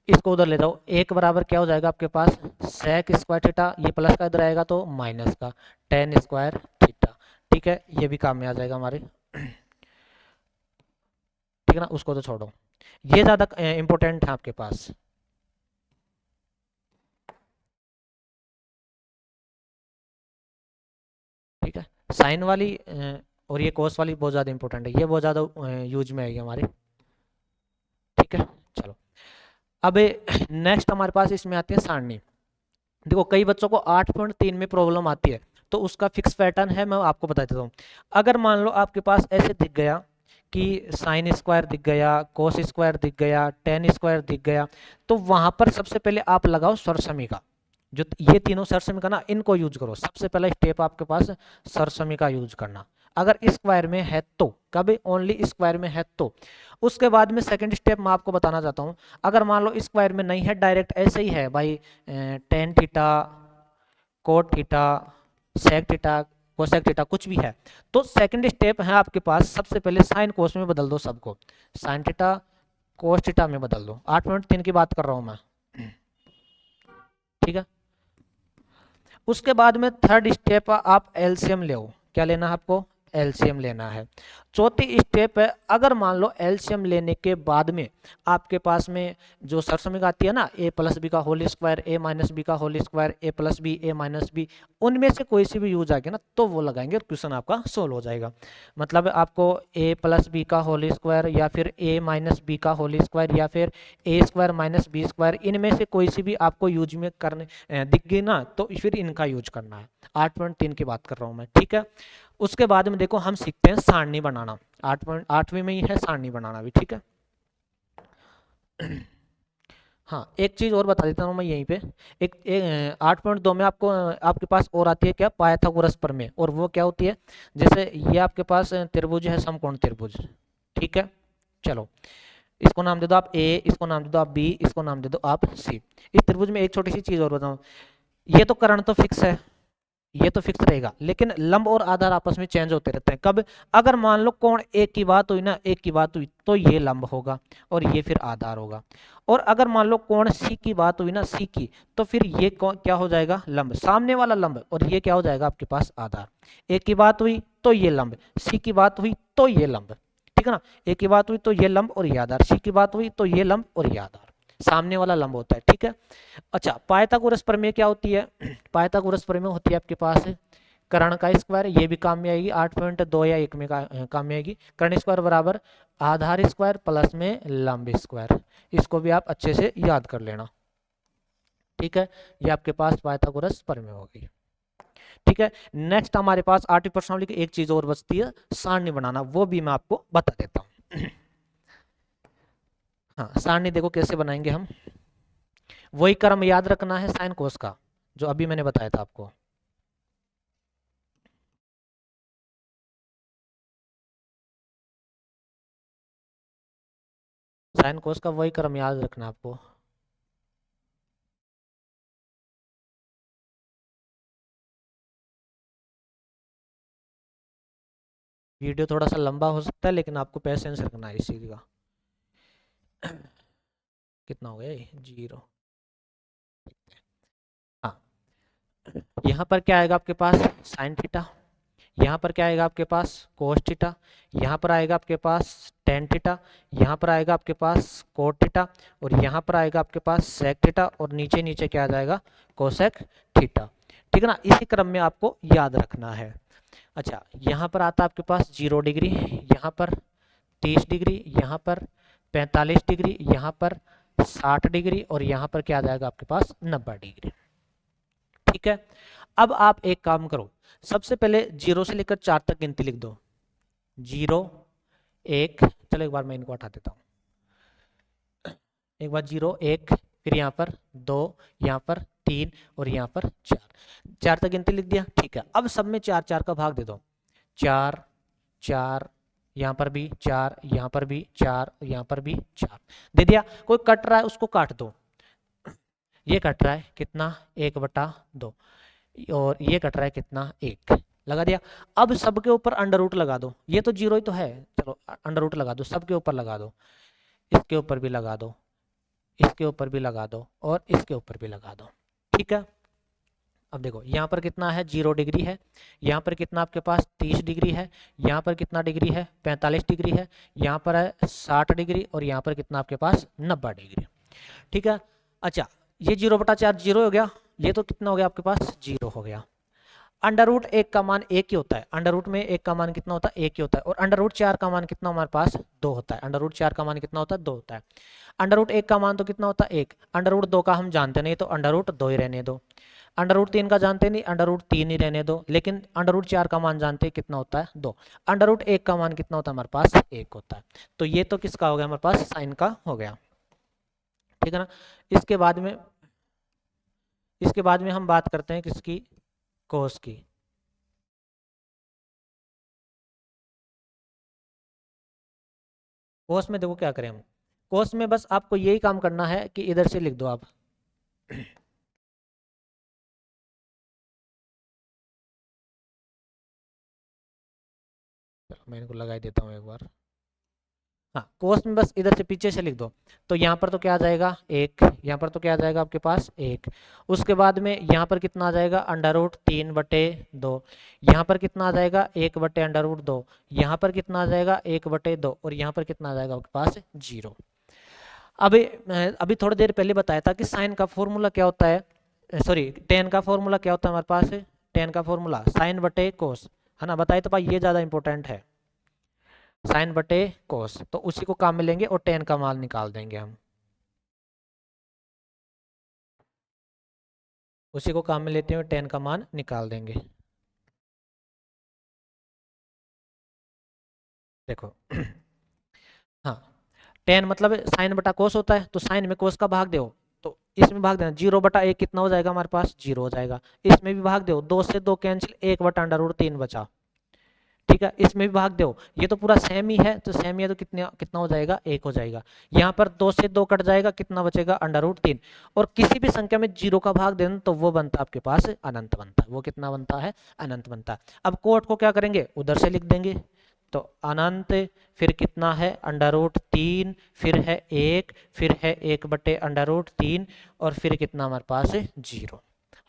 इसको उधर ले जाओ, एक बराबर क्या हो जाएगा आपके पास, सेक स्क्वायर थीटा, ये प्लस का इधर आएगा तो माइनस का टेन स्क्वायर थीटा। ठीक है, ये भी काम में आ जाएगा हमारे। ठीक है ना, उसको तो छोड़ो, ये ज्यादा इंपॉर्टेंट है आपके पास। ठीक है, साइन वाली और ये कोस वाली बहुत ज्यादा इंपॉर्टेंट है, ये बहुत ज्यादा यूज में आएगी हमारे। ठीक है, चलो अब नेक्स्ट हमारे पास इसमें आती है सारणी। देखो कई बच्चों को 8.3 में प्रॉब्लम आती है, तो उसका फिक्स पैटर्न है, मैं आपको बता देता हूँ। अगर मान लो आपके पास ऐसे दिख गया कि साइन स्क्वायर दिख गया, कोस स्क्वायर दिख गया, टेन स्क्वायर दिख गया, तो वहां पर सबसे पहले आप लगाओ सरसमी का। जो ये तीनों सरसमी का ना, इनको यूज करो, सबसे पहला स्टेप आपके पास सरसमी का यूज करना, अगर स्क्वायर में है तो, कभी ओनली स्क्वायर में है तो। उसके बाद में सेकंड स्टेप मैं आपको बताना चाहता हूँ, अगर मान लो स्क्वायर में नहीं है, डायरेक्ट ऐसे ही है भाई, tan theta, cot theta, sec theta, cosec theta कुछ भी है, तो सेकंड स्टेप है आपके पास, सबसे पहले साइन कोस में बदल दो सबको, साइन थीटा कोस थीटा में बदल दो। 8.3 की बात कर रहा हूं मैं। ठीक है, उसके बाद में थर्ड स्टेप आप एलसीएम ले, क्या लेना है आपको, एलसीएम लेना है। चौथी स्टेप है, अगर मान लो एलसीएम लेने के बाद में आपके पास में जो सरसमिक आती है ना, ए प्लस बी का होल स्क्वायर, ए माइनस बी का होल स्क्वायर, ए प्लस बी, ए माइनस बी, उनमें से कोई सी भी यूज आ गया ना, तो वो लगाएंगे और क्वेश्चन आपका सोल्व हो जाएगा। मतलब आपको ए प्लस बी का होल स्क्वायर या फिर ए माइनस बी का होल स्क्वायर या फिर ए स्क्वायर माइनस बी स्क्वायर, इनमें से कोई सी भी आपको यूज में करने दिख गई ना, तो फिर इनका यूज करना है। 8.3 की बात कर रहा हूं मैं। ठीक है, उसके बाद में देखो हम सीखते हैं सारणी बनाना, 8.8वीं में ही है सारणी बनाना भी। ठीक है, हाँ एक चीज और बता देता हूँ मैं यहीं पे, एक 8.2 में आपको आपके पास और आती है क्या, पाइथागोरस प्रमेय, और वो क्या होती है, जैसे ये आपके पास त्रिभुज है, समकोण त्रिभुज। ठीक है, चलो इसको नाम दे दो आप ए, इसको नाम दे दो आप बी, इसको नाम दे दो आप सी। इस त्रिभुज में एक छोटी सी चीज और बताऊं, ये तो कर्ण तो फिक्स है, ये तो फिक्स रहेगा, लेकिन लंब और आधार आपस में चेंज होते रहते हैं। कब, अगर मान लो कोण एक की बात हुई ना, एक की बात हुई, तो ये लंब होगा और ये फिर आधार होगा। और अगर मान लो कोण सी की बात हुई ना, सी की, तो फिर ये क्या हो जाएगा, लंब, सामने वाला लंब, और ये क्या हो जाएगा आपके पास आधार। एक की बात हुई तो ये लंब, सी की बात हुई तो ये लंब। ठीक है ना, एक की बात हुई तो ये लंब और ये आधार, सी की बात हुई तो ये लंब और ये आधार, सामने वाला लंब होता है। ठीक है, अच्छा पाइथागोरस प्रमेय क्या होती है, पाइथागोरस प्रमेय होती है आपके पास कर्ण का स्क्वायर, ये भी काम में आएगी, 8.2 या 1 में काम में आएगी। कर्ण स्क्वायर बराबर आधार स्क्वायर प्लस में लंब स्क्वायर, इसको भी आप अच्छे से याद कर लेना। ठीक है, ये आपके पास पाइथागोरस प्रमेय हो गई। ठीक है, नेक्स्ट हमारे पास आठवीं प्रश्नावली की एक चीज और बचती है, सारणी बनाना, वो भी मैं आपको बता देता हूँ। हाँ सारणी देखो कैसे बनाएंगे हम, वही क्रम याद रखना है साइन कोस का, जो अभी मैंने बताया था आपको। साइन कोस का वही क्रम याद रखना आपको। वीडियो थोड़ा सा लंबा हो सकता है, लेकिन आपको पेशेंस रखना है इस चीज का। कितना हो गया ये? 0। हाँ, यहाँ पर क्या आएगा आपके पास? Sine theta. यहाँ पर क्या आएगा आपके पास? Cos theta. यहाँ पर आएगा आपके पास टेन थीटा। यहाँ पर आएगा आपके पास कोट थीटा। और यहाँ पर आएगा आपके पास सेक थीटा। और नीचे नीचे क्या आ जाएगा? Cosec theta. ठीक है ना, इसी क्रम में आपको याद रखना है। अच्छा, यहाँ पर आता है आपके पास 0 डिग्री, यहाँ पर 30 डिग्री, यहाँ पर 45 डिग्री, यहाँ पर 60 डिग्री, और यहाँ पर क्या आ जाएगा आपके पास? 90 डिग्री। ठीक है, अब आप एक काम करो, सबसे पहले 0 से लेकर 4 तक गिनती लिख दो। 0, 1, चलो एक बार मैं इनको हटा देता हूँ। एक बार 0, 1, फिर यहाँ पर 2, यहाँ पर 3, और यहाँ पर 4। 4 तक गिनती लिख दिया। ठीक है, अब सब में 4 4 का भाग दे दो। 4, 4, यहाँ पर भी 4, यहाँ पर भी 4, यहाँ पर भी 4 दे दिया। कोई कट रहा है उसको काट दो। ये कट रहा है कितना? 1/2। और ये कट रहा है कितना? 1। लगा दिया। अब सबके ऊपर अंडर रूट लगा दो। ये तो 0 ही तो है, चलो अंडर रूट लगा दो, सबके ऊपर लगा दो। इसके ऊपर भी लगा दो, इसके ऊपर भी लगा दो, और इसके ऊपर भी लगा दो। ठीक है, अब देखो यहाँ पर कितना है? 0 डिग्री है। यहाँ पर कितना आपके पास? 30 डिग्री है। यहाँ पर कितना डिग्री है? 45 डिग्री है। यहाँ पर है 60 डिग्री, और यहाँ पर कितना आपके पास? 90 डिग्री। ठीक है, अच्छा, ये 0/4 0 हो गया। ये तो कितना हो गया आपके पास? 0 हो गया। अंडर रूट 1 का मान 1 ही होता है। अंडर रूट में 1 का मान कितना होता है? 1 ही होता है। और अंडर रूट 4 का मान कितना हमारे पास? 2 होता है। अंडर रूट 4 का मान कितना होता है? 2 होता है। अंडर रूट 1 का मान तो कितना होता है? 1। अंडर रूट 2 का हम जानते नहीं, तो अंडर रूट 2 ही रहने दो। अंडर रूट 3 का जानते नहीं, अंडर रूट 3 ही रहने दो। लेकिन अंडर रूट 4 का मान जानते हैं, कितना होता है? 2। अंडर रूट 1 का मान कितना होता है हमारे पास? 1 होता है। तो ये तो किसका हो गया हमारे पास? साइन का हो गया। ठीक है ना, इसके बाद में हम बात करते हैं किसकी? कोस की। कोस में देखो क्या करें हम। कोस में बस आपको यही काम करना है कि इधर से लिख दो आप। चलो मैं इनको लगा ही देता हूँ एक बार। हाँ, कोस में बस इधर से पीछे से लिख दो। तो यहाँ पर तो क्या आ जाएगा? 1। यहाँ पर तो क्या आ जाएगा आपके पास? 1। उसके बाद में यहाँ पर कितना आ जाएगा? Under root 3/2। यहाँ पर कितना आ जाएगा? 1/√2। यहाँ पर कितना आ जाएगा? 1/2। और यहाँ पर कितना आ जाएगा आपके पास? 0। अभी थोड़ी देर पहले बताया था कि साइन का फॉर्मूला क्या होता है, सॉरी टेन का फॉर्मूला क्या होता है हमारे पास? टेन का फॉर्मूला sin/cos, है ना? बताइए तो भाई, ये ज़्यादा इंपॉर्टेंट है। sin/cos, तो उसी को काम में लेंगे और टेन का मान निकाल देंगे हम। उसी को काम में लेते हुए टेन का मान निकाल देंगे। देखो हाँ, टेन मतलब sin/cos होता है, तो साइन में कोस का भाग दो। तो इसमें भाग देना, 0/1 कितना हो जाएगा हमारे पास? 0 हो जाएगा। इसमें भी भाग दो, 2 से 2 कैंसिल, 1/√3 बचा। ठीक है, इसमें भी भाग दो। ये तो पूरा सेम ही है, तो सेम ही है, तो कितना कितना हो जाएगा? 1 हो जाएगा। यहाँ पर 2 से 2 कट जाएगा, कितना बचेगा? Under root 3। और किसी भी संख्या में 0 का भाग देना, तो वो बनता है आपके पास अनंत बनता है। वो कितना बनता है? अनंत बनता है। अब कोट को क्या करेंगे? उधर से लिख देंगे। तो अनंत, फिर कितना है? अंडर रूट 3, फिर है 1, फिर है 1/√3, और फिर कितना हमारे पास है? 0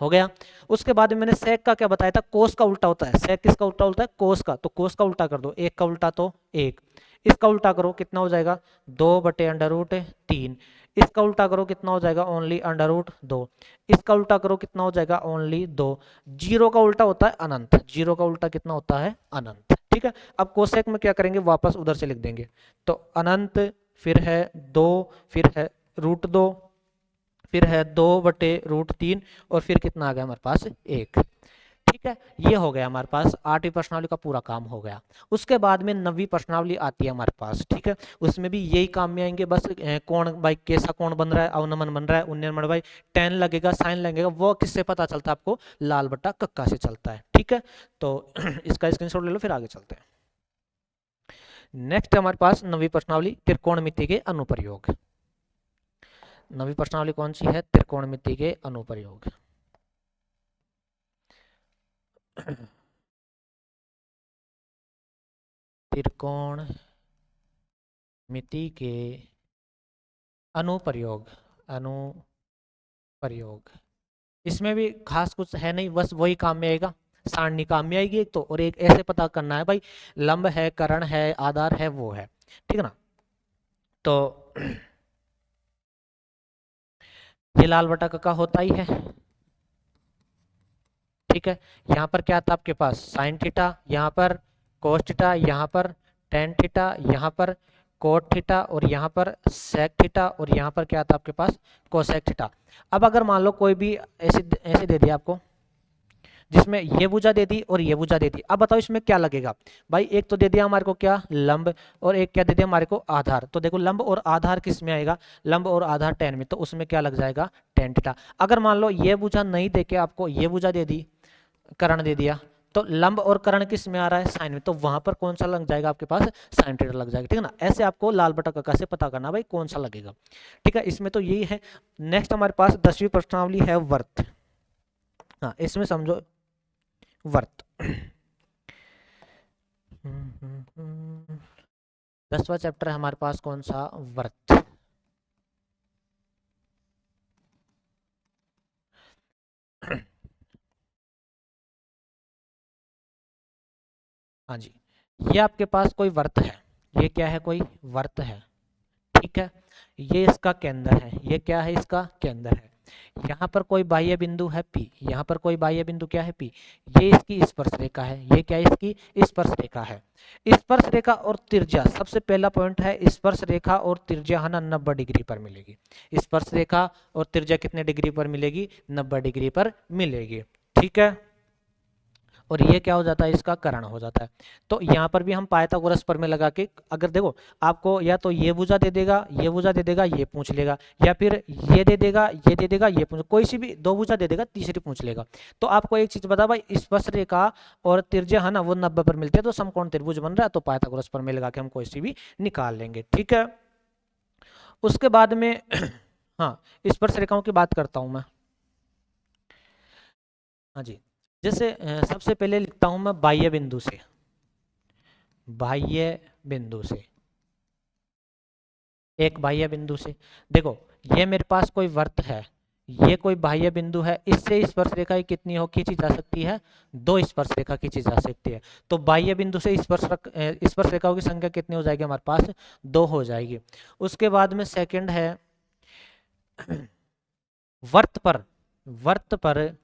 हो गया। उसके बाद में मैंने सेक का क्या बताया था? कोस का उल्टा होता है। सेक किसका उल्टा होता है? कोस का। तो कोस का उल्टा कर दो, 1 का उल्टा तो 1। इसका उल्टा करो, कितना हो जाएगा? 2/√3। इसका उल्टा करो, कितना हो जाएगा? Only under root 2। इसका उल्टा करो, कितना हो जाएगा? ओनली 2। 0 का उल्टा होता है अनंत। 0 का उल्टा कितना होता है? अनंत। ठीक है, अब कोसेक में क्या करेंगे? वापस उधर से लिख देंगे। तो अनंत, फिर है 2, फिर है √2, फिर है 2/√3, और फिर कितना आ गया हमारे पास? 1। ठीक ठीक है, ये हो गया हमारे पास 8वीं प्रश्नावली का पूरा काम हो गया। उसके बाद में 9वीं प्रश्नावली आती है हमारे पास, ठीक है, उसमें भी यही काम में आएंगे, बस कौन भाई कैसा कौन बन रहा है, अवनमन बन रहा है, उन्नयन भाई टेन लगेगा, साइन लगेगा, वो किससे पता चलता है आपको, लाल बट्टा कक्का से चलता है, ठीक है। तो इसका स्क्रीनशॉट ले लो, फिर आगे चलते हैं। नेक्स्ट हमारे पास 9वीं प्रश्नावली त्रिकोणमिति के अनुप्रयोग। 9वीं प्रश्नावली कौन सी है, त्रिकोणमिति के अनुप्रयोग। त्रिकोण मिति के अनुप्रयोग, अनुप्रयोग, इसमें भी खास कुछ है नहीं, बस वही काम में आएगा, सारणी काम में आएगी एक तो, और एक ऐसे पता करना है भाई लंब है, कर्ण है, आधार है, वो है, ठीक है ना। तो ये लाल बटा का होता ही है, ठीक है। यहाँ पर क्या था आपके पास, साइन थीटा, यहाँ पर कोस थीटा, यहाँ पर टेन थीटा, यहाँ पर कोट थीटा, और यहाँ पर सेक थीटा, और यहाँ पर क्या था आपके पास, कोसेक थीटा। अब अगर मान लो कोई भी ऐसे ऐसे दे दिया आपको, जिसमें ये भुजा दे दी और ये भुजा दे दी, अब बताओ इसमें क्या लगेगा भाई, एक तो दे दिया हमारे को क्या, लंब, और एक क्या दे दिया हमारे को, आधार। तो देखो लंब और आधार किस में आएगा, लंब और आधार टेन में, तो उसमें क्या लग जाएगा, टेन थीटा। अगर मान लो ये भुजा नहीं देके आपको ये भुजा दे दी, कर्ण दे दिया, तो लंब और कर्ण किस में आ रहा है, साइन में, तो वहां पर कौन सा लग जाएगा आपके पास, साइन थीटा लग जाएगा, ठीक है ना। ऐसे आपको लाल बटा कक्का से पता करना भाई कौन सा लगेगा, ठीक है। इसमें तो यही है। नेक्स्ट हमारे पास 10वीं प्रश्नावली है वर्त। हाँ, इसमें समझो वर्त। 10वां चैप्टर है हमारे पास कौन सा, वर्त। हाँ जी, ये आपके पास कोई वर्त है, ये क्या है, कोई वर्त है, ठीक है। ये इसका केंद्र है, ये क्या है, इसका केंद्र है। यहाँ पर कोई बाह्य बिंदु है P, यहाँ पर कोई बाह्य बिंदु क्या है P, ये इसकी स्पर्श रेखा है, ये क्या है, इसकी स्पर्श रेखा है। स्पर्श रेखा और त्रिज्या, सबसे पहला पॉइंट है, स्पर्श रेखा और त्रिज्या है ना 90 डिग्री पर मिलेगी। स्पर्श रेखा और त्रिज्या कितने डिग्री पर मिलेगी, 90 डिग्री पर मिलेगी, ठीक है। और ये क्या हो जाता है, इसका कर्ण हो जाता है। तो यहाँ पर भी हम पाइथागोरस प्रमेय लगा के, अगर देखो आपको या तो ये भुजा दे देगा, ये भुजा दे देगा, ये पूछ लेगा, या फिर ये दे देगा, ये दे देगा, ये पूछ, कोई सी भी दो भुजा दे देगा, तीसरी पूछ लेगा। तो आपको एक चीज बता भाई, स्पर्श रेखा और त्रिज्या है ना वो 90 पर मिलते हैं, तो समकोण त्रिभुज बन रहा है, तो पाइथागोरस प्रमेय लगा के हम कोई सी भी निकाल लेंगे, ठीक है। उसके बाद में हाँ, स्पर्श रेखाओं की बात करता हूं मैं। हाँ जी, जैसे सबसे पहले लिखता हूं मैं बाह्य बिंदु से, बाह्य बिंदु से, एक बाह्य बिंदु से, देखो ये मेरे पास कोई वर्त है, ये कोई बाह्य बिंदु है, इससे स्पर्श रेखा कितनी हो खींची जा सकती है, दो स्पर्श रेखा खींची जा सकती है। तो बाह्य बिंदु से स्पर्श रेखाओं की संख्या कितनी हो जाएगी हमारे पास, दो हो जाएगी। उसके बाद में सेकंड है वर्त पर, वर्त पर,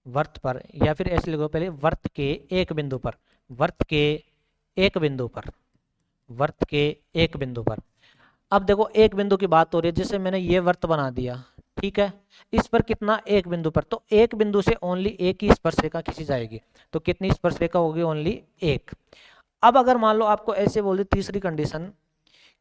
वर्त पर, या फिर ऐसे लिखो पहले, वर्त के एक बिंदु पर, वर्त के एक बिंदु पर, वर्त के एक बिंदु पर। अब देखो एक बिंदु की बात हो रही है, जैसे मैंने ये वर्त बना दिया, ठीक है, इस पर कितना, एक बिंदु पर, तो एक बिंदु से ओनली एक ही स्पर्श रेखा खींची जाएगी, तो कितनी स्पर्श रेखा होगी, ओनली एक। अब अगर मान लो आपको ऐसे बोल दी तीसरी कंडीशन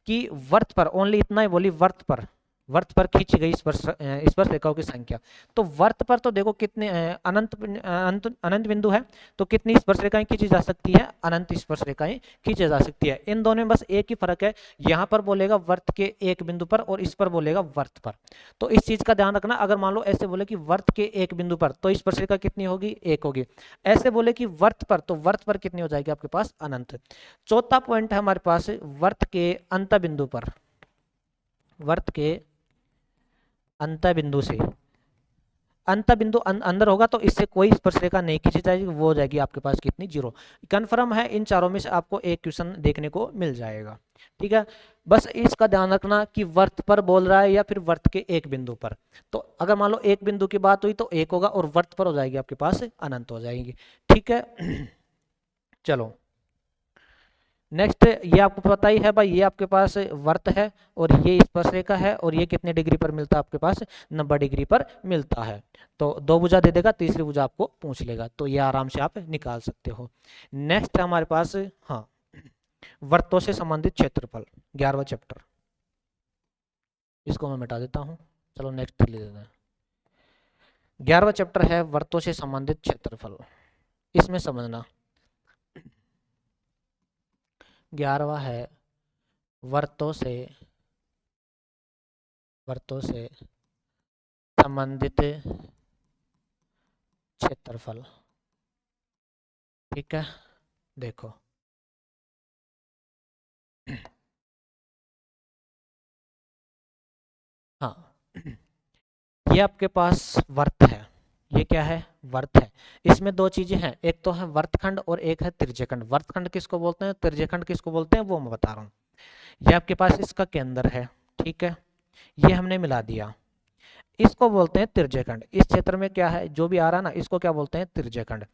कि वर्त पर, ओनली इतना ही बोली, वर्त पर, वर्त पर खींची गई स्पर्श रेखाओं की संख्या, तो वर्त पर तो देखो कितने अनंत अनंत अनंत बिंदु है, तो कितनी स्पर्श रेखाएं खींची जा सकती है, अनंत स्पर्श रेखाएं खींची जा सकती है। इन दोनों में बस एक ही फर्क है, यहाँ पर बोलेगा वर्त के एक बिंदु पर और इस पर बोलेगा वर्त पर। तो इस चीज का ध्यान रखना, अगर मान लो ऐसे बोले कि वर्त के एक बिंदु पर, तो स्पर्श रेखा कितनी होगी, एक होगी। ऐसे बोले कि वर्त पर, तो वर्त पर कितनी हो जाएगी आपके पास, अनंत। चौथा पॉइंट है हमारे पास वर्त के अंत बिंदु पर, वर्त के अंत बिंदु से, अंत बिंदु अंदर होगा तो इससे कोई स्पर्श रेखा नहीं खींची जाएगी, वो हो जाएगी आपके पास कितनी, जीरो। कन्फर्म है, इन चारों में से आपको एक क्वेश्चन देखने को मिल जाएगा, ठीक है। बस इसका ध्यान रखना कि वर्त पर बोल रहा है या फिर वर्त के एक बिंदु पर। तो अगर मान लो एक बिंदु की बात हुई तो एक होगा, और वर्त पर हो जाएगी आपके पास अनंत हो जाएगी, ठीक है। चलो नेक्स्ट ये आपको पता ही है भाई, ये आपके पास वर्त है और ये स्पर्शरेखा है और ये कितने डिग्री पर मिलता है आपके पास, 90 डिग्री पर मिलता है। तो दो भुजा दे देगा, तीसरी भुजा आपको पूछ लेगा, तो ये आराम से आप निकाल सकते हो। नेक्स्ट है हमारे पास, हाँ, वर्तों से संबंधित क्षेत्रफल, 11वां चैप्टर। इसको मैं मिटा देता हूँ, चलो नेक्स्ट ले लेते हैं। 11वां चैप्टर है वर्तों से संबंधित क्षेत्रफल। इसमें समझना, 11वां है वर्तों से संबंधित क्षेत्रफल। ठीक है, देखो हाँ, ये आपके पास वर्त है, ये क्या है, वर्त है। इसमें दो चीजें हैं, एक तो है वर्तखंड और एक है त्रिज्यखंड। वर्तखंड किसको बोलते हैं, त्रिज्यखंड किसको बोलते हैं, वो मैं बता रहा हूँ। ये आपके पास इसका केंद्र है, ठीक है, ये हमने मिला दिया, इसको बोलते हैं त्रिज्यखंड। इस क्षेत्र में क्या है, जो भी आ रहा है ना, इसको क्या बोलते हैं, त्रिज्यखंड।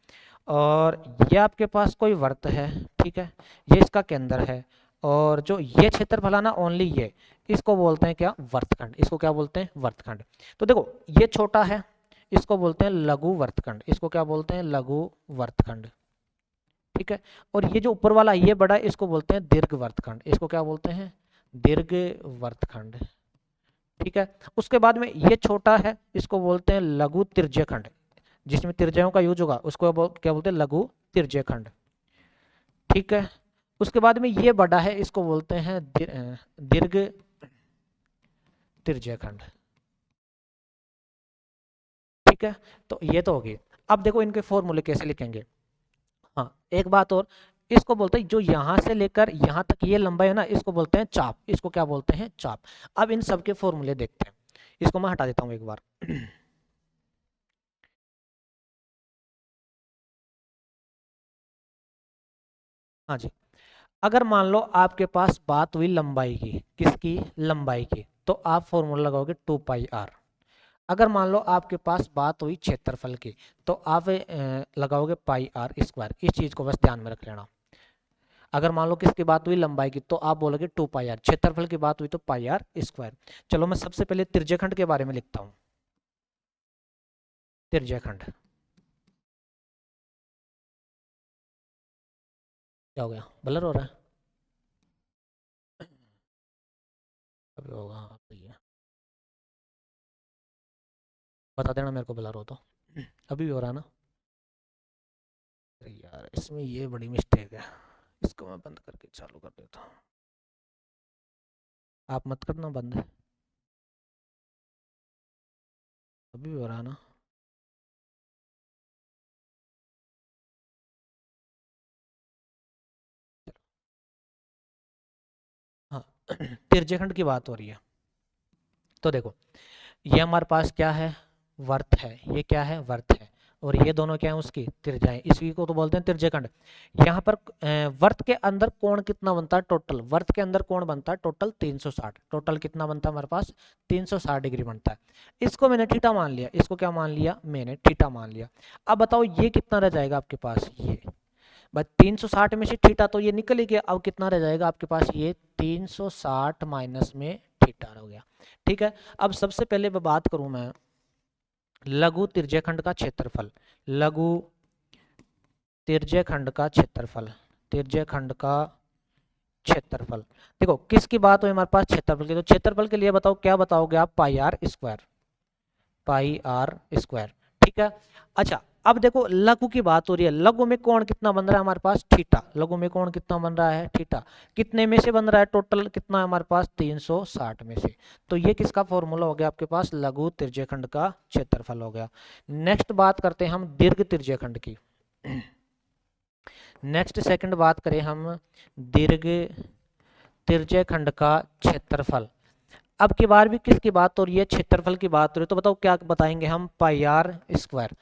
और ये आपके पास कोई वर्त है, ठीक है, ये इसका केंद्र है, और जो ये क्षेत्रफल है ना, ओनली ये, इसको बोलते हैं क्या, वर्तखंड। इसको क्या बोलते हैं, वर्तखंड। तो देखो ये छोटा है, इसको बोलते हैं लघु वर्तखंड। इसको क्या बोलते हैं, लघु वर्तखंड। ठीक है, और ये जो ऊपर वाला ये बड़ा है, इसको बोलते हैं दीर्घ वर्तखंड। इसको क्या बोलते हैं, दीर्घ वर्तखंड। ठीक है, उसके बाद में ये छोटा है, इसको बोलते हैं लघु तिर्यखंड। जिसमें तिर्यकों का यूज होगा उसको क्या बोलते हैं, लघु तिर्यखंड। ठीक है, उसके बाद में ये बड़ा है, इसको बोलते हैं दीर्घ तिर्यखंड। ठीक है, तो ये तो होगी। अब देखो इनके फॉर्मूले कैसे लिखेंगे। हाँ, एक बात और, इसको बोलते हैं जो यहां से लेकर यहां तक ये लंबाई है ना, इसको बोलते हैं चाप। इसको क्या बोलते हैं, चाप। अब इन सबके फॉर्मूले देखते हैं, इसको मैं हटा देता हूं एक बार। हाँ जी, अगर मान लो आपके पास बात हुई लंबाई की, किसकी, लंबाई की, तो आप फॉर्मूला लगाओगे 2 पाई आर। अगर मान लो आपके पास बात हुई क्षेत्रफल की, तो आप लगाओगे पाई r²। इस चीज को बस ध्यान में रख लेना। अगर मान लो किसकी बात हुई, लंबाई की, तो आप बोलोगे 2 पाई आर। क्षेत्रफल की बात हुई तो पाई r²। चलो मैं सबसे पहले त्रिज्यखंड के बारे में लिखता हूँ। त्रिज्यखंड क्या हो गया, ब्लर हो रहा है, अभी होगा, हाँ सही है, बता देना मेरे को ब्लर हो तो। अभी भी हो रहा है ना, अरे यार इसमें ये बड़ी मिस्टेक है, इसको मैं बंद करके चालू कर देता हूँ। आप मत करना बंद, अभी भी हो रहा है ना। हाँ, तिरछेखंड की बात हो रही है। तो देखो ये हमारे पास क्या है, वर्त है, ये क्या है, वर्त है, और ये दोनों क्या है, उसकी त्रिज्याएं। इसी को तो बोलते हैं त्रिज्यखंड। यहाँ पर वर्त के अंदर कोण कितना बनता है, टोटल वर्त के अंदर कोण बनता है टोटल 360। टोटल कितना बनता है हमारे पास, 360 डिग्री बनता है। इसको मैंने थीटा मान लिया, इसको क्या मान लिया, मैंने थीटा मान लिया। अब बताओ ये कितना रह जाएगा आपके पास, ये बस 360 में से थीटा तो ये निकल ही गया। अब कितना रह जाएगा आपके पास, ये 360 माइनस में थीटा हो गया। ठीक है, अब सबसे पहले बात करूं मैं लघु तिर्यखंड का क्षेत्रफल। लघु तिर्यखंड का क्षेत्रफल, तिर्यखंड का क्षेत्रफल। देखो किसकी बात हुई हमारे पास, क्षेत्रफल की। तो क्षेत्रफल के लिए बताओ क्या बताओगे आप, पाई r²। पाई r²। ठीक है, अच्छा अब देखो लघु की बात हो रही है। लघु में कोण कितना बन रहा है हमारे पास, थीटा। लघु में कोण कितना बन रहा है, थीटा। कितने में से बन रहा है, टोटल कितना है हमारे पास, 360 में से। तो ये किसका फॉर्मूला हो गया आपके पास, लघु तिर्यखंड का क्षेत्रफल हो गया। नेक्स्ट बात करते हैं हम दीर्घ तिर्यखंड की। नेक्स्ट सेकंड बात करें हम दीर्घ तिर्यखंड का क्षेत्रफल। अब की बार भी किसकी बात हो रही है, क्षेत्रफल की बात हो रही है। तो बताओ क्या बताएंगे हम, पाई r²।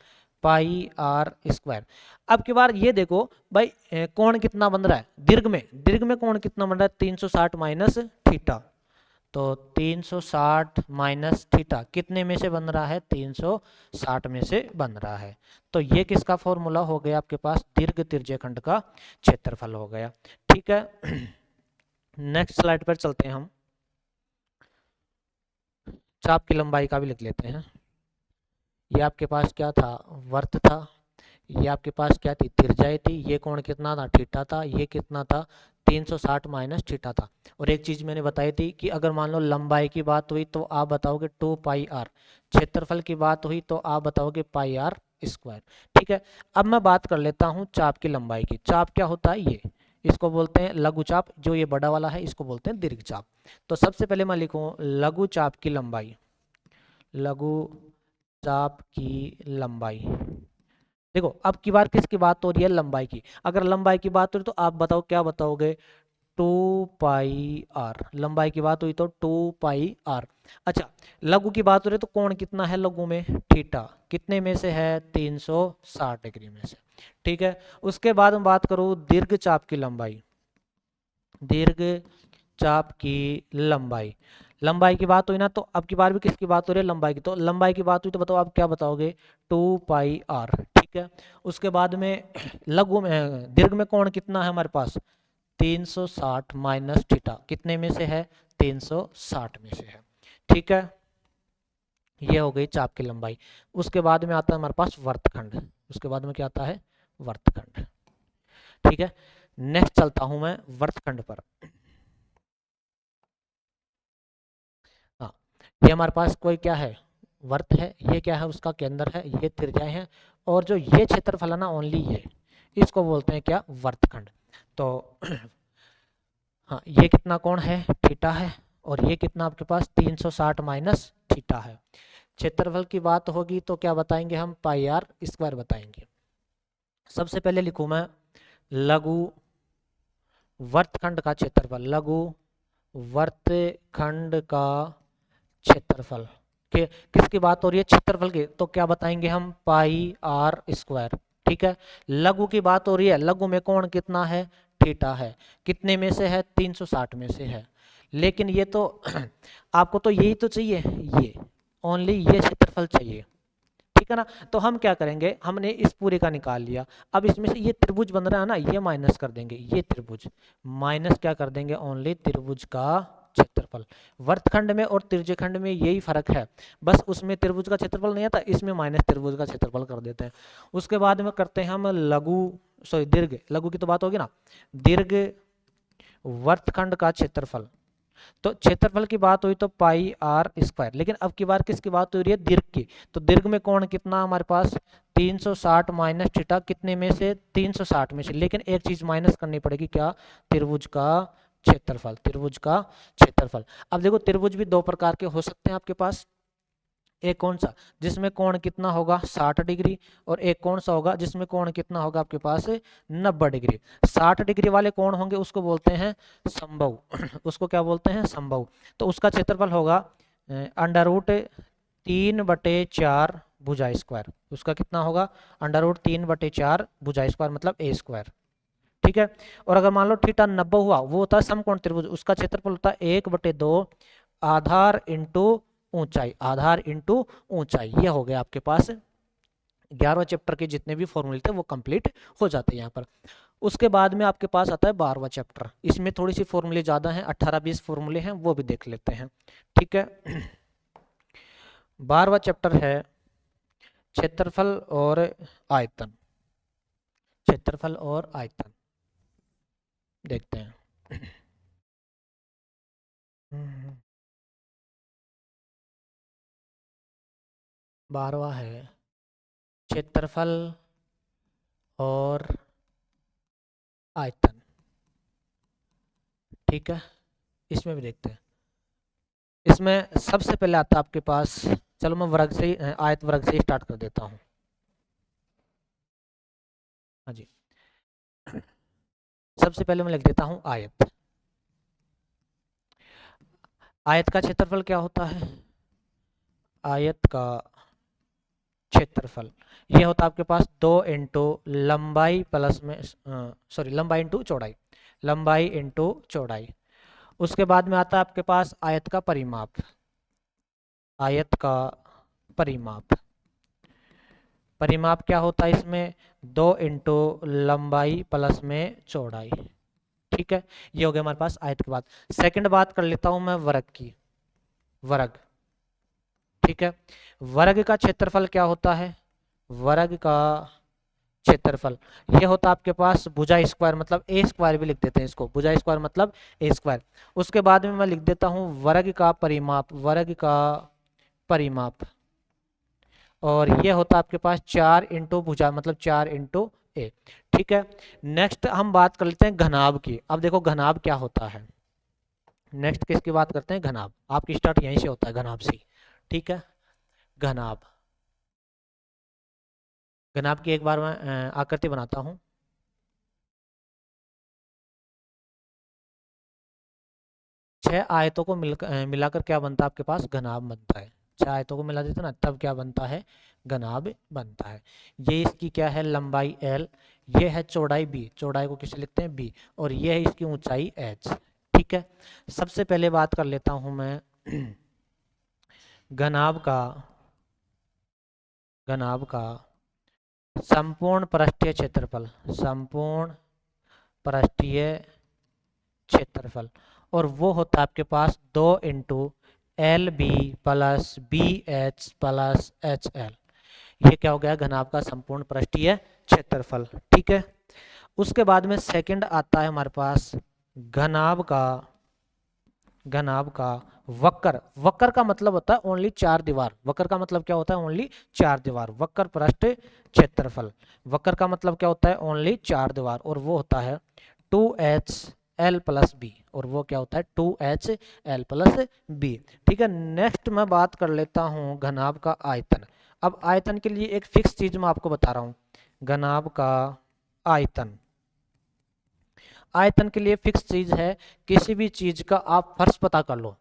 पाई r²। अब की बार ये देखो भाई कोण कितना बन रहा है दीर्घ में, दीर्घ में कोण कितना बन रहा है, 360 माइनस थीटा। तो 360 माइनस थीटा कितने में से बन रहा है? 360 में से बन रहा है। तो ये किसका फॉर्मूला हो गया आपके पास? दीर्घ त्रिज्यखंड का क्षेत्रफल हो गया। ठीक है, नेक्स्ट स्लाइड पर चलते हैं हम। चाप की लंबाई का भी लिख लेते हैं। ये आपके पास क्या था? वर्त था। ये आपके पास क्या थी? त्रिज्या थी। ये कोण कितना था? थीटा था। ये कितना था? 360 माइनस थीटा था। और एक चीज मैंने बताई थी कि अगर मान लो लंबाई की बात हुई तो आप बताओगे 2 पाई आर, क्षेत्रफल की बात हुई तो आप बताओगे पाई आर स्क्वायर। ठीक है, अब मैं बात कर लेता हूँ चाप की लंबाई की। चाप क्या होता है? ये इसको बोलते हैं लघु चाप, जो ये बड़ा वाला है इसको बोलते हैं दीर्घ चाप। तो सबसे पहले मैं लिखूँ लघु चाप की लंबाई। लघु चाप की लंबाई। देखो अब की बार किसकी बात हो रही है? लंबाई की। अगर लंबाई की बात हो रही तो आप बताओ क्या बताओगे? 2 पाई आर। लंबाई की बात हुई तो 2 पाई आर। अच्छा, लघु की बात हो रही तो कोण कितना है लघु में? थीटा। कितने में से है? 360 डिग्री में से। ठीक है, उसके बाद मैं बात करूं दीर्घ चाप की लंबाई। दीर्घ चाप की लंबाई। लंबाई की बात हुई ना, तो अब की बार भी किसकी बात हो रही है? लंबाई की। तो लंबाई की बात हुई तो बताओ आप क्या बताओगे? 2 पाई आर। ठीक है, उसके बाद में लघु में दीर्घ में कोण कितना है हमारे पास? 360 माइनस थीटा। कितने में से है? 360 में से है। ठीक है, ये हो गई चाप की लंबाई। उसके बाद में आता है हमारे पास वर्तखंड। उसके बाद में क्या आता है? वर्तखंड। ठीक है, नेक्स्ट चलता हूं मैं वर्तखंड पर। हाँ, ये हमारे पास कोई क्या है? वर्त है। ये क्या है? उसका केंद्र है। ये त्रिज्याएं हैं। और जो ये क्षेत्रफल है ना, ओनली ये, इसको बोलते हैं क्या? वर्तखंड। तो हाँ, ये कितना कोण है? थीटा है। और ये कितना आपके पास? 360 माइनस थीटा है। क्षेत्रफल की बात होगी तो क्या बताएंगे हम? पाई आर स्क्वायर बताएंगे। सबसे पहले लिखूं मैं लघु वर्तखंड का क्षेत्रफल। लघु वर्तखंड का क्षेत्रफल के किसकी बात हो रही है? क्षेत्रफल की। तो क्या बताएंगे हम? पाई आर स्क्वायर। ठीक है, लघु की बात हो रही है। लघु में कोण कितना है? थीटा है। कितने में से है? 360 में से है। लेकिन ये तो आपको तो यही तो चाहिए, ये ओनली ये क्षेत्रफल चाहिए। ठीक है ना, तो हम क्या करेंगे? हमने इस पूरे का निकाल लिया। अब इसमें से ये त्रिभुज बन रहा है ना, ये माइनस कर देंगे। ये त्रिभुज माइनस क्या कर देंगे? ओनली त्रिभुज का क्षेत्रफल। वर्तखंड में और त्रिज्यखंड में यही फर्क है, बस उसमें त्रिभुज का क्षेत्रफल नहीं आता, इसमें माइनस त्रिभुज का क्षेत्रफल कर देते हैं। उसके बाद में करते हैं हम लघु, सॉरी दीर्घ, लघु की तो बात होगी ना, दीर्घ वर्तखंड का क्षेत्रफल। तो क्षेत्रफल की बात हुई तो पाई आर स्क्वायर। लेकिन अब की बार किसकी बात हो रही है? दीर्घ की। तो दीर्घ में कोण कितना हमारे पास? 360 माइनस थीटा। कितने में से? 360 में से। लेकिन एक चीज माइनस करनी पड़ेगी, क्या? त्रिभुज का क्षेत्रफल। त्रिभुज का क्षेत्रफल। अब देखो त्रिभुज भी दो प्रकार के हो सकते हैं आपके पास। एक कौन सा? जिसमें कोण कितना होगा? 60 डिग्री। और एक कौन सा होगा जिसमें कोण कितना होगा आपके पास? 90 डिग्री। 60 डिग्री वाले कोण होंगे उसको बोलते हैं समबाहु। उसको क्या बोलते हैं? समबाहु। तो उसका क्षेत्रफल होगा अंडर रूट 3/4 भुजा स्क्वायर। उसका कितना होगा? अंडर रूट 3/4 भुजा स्क्वायर, मतलब ए स्क्वायर। ठीक है, और अगर मान लो थीटा 90 हुआ, वो होता है समकोण त्रिभुज। उसका क्षेत्रफल होता है 1/2 आधार इंटू ऊंचाई। आधार इंटू ऊंचाई। ये हो गया आपके पास 11वें चैप्टर के जितने भी फॉर्मूले थे वो कंप्लीट हो जाते हैं यहाँ पर। उसके बाद में आपके पास आता है 12वां चैप्टर। इसमें थोड़ी सी फॉर्मूले ज्यादा हैं, 18-20 फॉर्मूले हैं, वो भी देख लेते हैं। ठीक है, 12वां चैप्टर है क्षेत्रफल और आयतन। क्षेत्रफल और आयतन देखते हैं। 12वां है क्षेत्रफल और आयतन। ठीक है, इसमें भी देखते हैं। इसमें सबसे पहले आता है आपके पास, चलो मैं वर्ग से आयत वर्ग से स्टार्ट कर देता हूँ। हाँ जी, सबसे पहले मैं लिख देता हूँ आयत। आयत का क्षेत्रफल क्या होता है? आयत का क्षेत्रफल ये होता है आपके पास 2 इंटू लंबाई प्लस में, सॉरी लंबाई इंटू चौड़ाई। लंबाई इंटू चौड़ाई। उसके बाद में आता है आपके पास आयत का परिमाप। आयत का परिमाप, परिमाप क्या होता है इसमें, 2 इंटू लंबाई प्लस में चौड़ाई। ठीक है, ये हो गया हमारे पास आयत के बाद। सेकंड बात कर लेता हूं मैं वर्ग की। वर्ग, ठीक है, वर्ग का क्षेत्रफल क्या होता है, वर्ग का क्षेत्रफल ये होता है आपके पास भुजा स्क्वायर, मतलब ए स्क्वायर भी लिख देते हैं इसको, भुजा स्क्वायर मतलब ए स्क्वायर। उसके बाद में मैं लिख देता हूं वर्ग का परिमाप, वर्ग का परिमाप, और ये होता है आपके पास 4 इंटू भुजा मतलब 4 इंटू ए। ठीक है, नेक्स्ट हम बात कर लेते हैं घनाभ की। अब देखो घनाभ क्या होता है, नेक्स्ट किसकी बात करते हैं, घनाभ। आपकी स्टार्ट यहीं से होता है, घनाभ से। ठीक है, घनाभ, घनाभ की एक बार मैं आकृति बनाता हूं। छह आयतों को मिलाकर क्या बनता है आपके पास, घनाभ बनता है। छह आयतों को मिला देते ना, तब क्या बनता है, घनाभ बनता है। ये इसकी क्या है, लंबाई l, ये है चौड़ाई b, चौड़ाई को किसे लिखते हैं b, और ये है इसकी ऊंचाई h। ठीक है, सबसे पहले बात कर लेता हूं मैं घनाभ का, घनाभ का संपूर्ण पृष्ठीय क्षेत्रफल, संपूर्ण पृष्ठीय क्षेत्रफल, और वो होता है आपके पास 2 into L B plus B H plus H L. ये क्या हो गया, घनाभ का संपूर्ण पृष्ठीय क्षेत्रफल। ठीक है, उसके बाद में सेकंड आता है हमारे पास घनाभ का, घनाभ का वक्र। वक्र का मतलब होता है ओनली चार दीवार, वक्र का मतलब क्या होता है, ओनली चार दीवार, वक्र पृष्ठ क्षेत्रफल। वक्र का मतलब क्या होता है, ओनली चार दीवार, और वो होता है 2h l प्लस बी, और वो क्या होता है 2h l प्लस बी। ठीक है, नेक्स्ट मैं बात कर लेता हूँ घनाभ का आयतन। अब आयतन के लिए एक फिक्स चीज मैं आपको बता रहा हूँ, घनाभ का आयतन, आयतन के लिए फिक्स चीज है, किसी भी चीज का आप फर्श पता कर लो।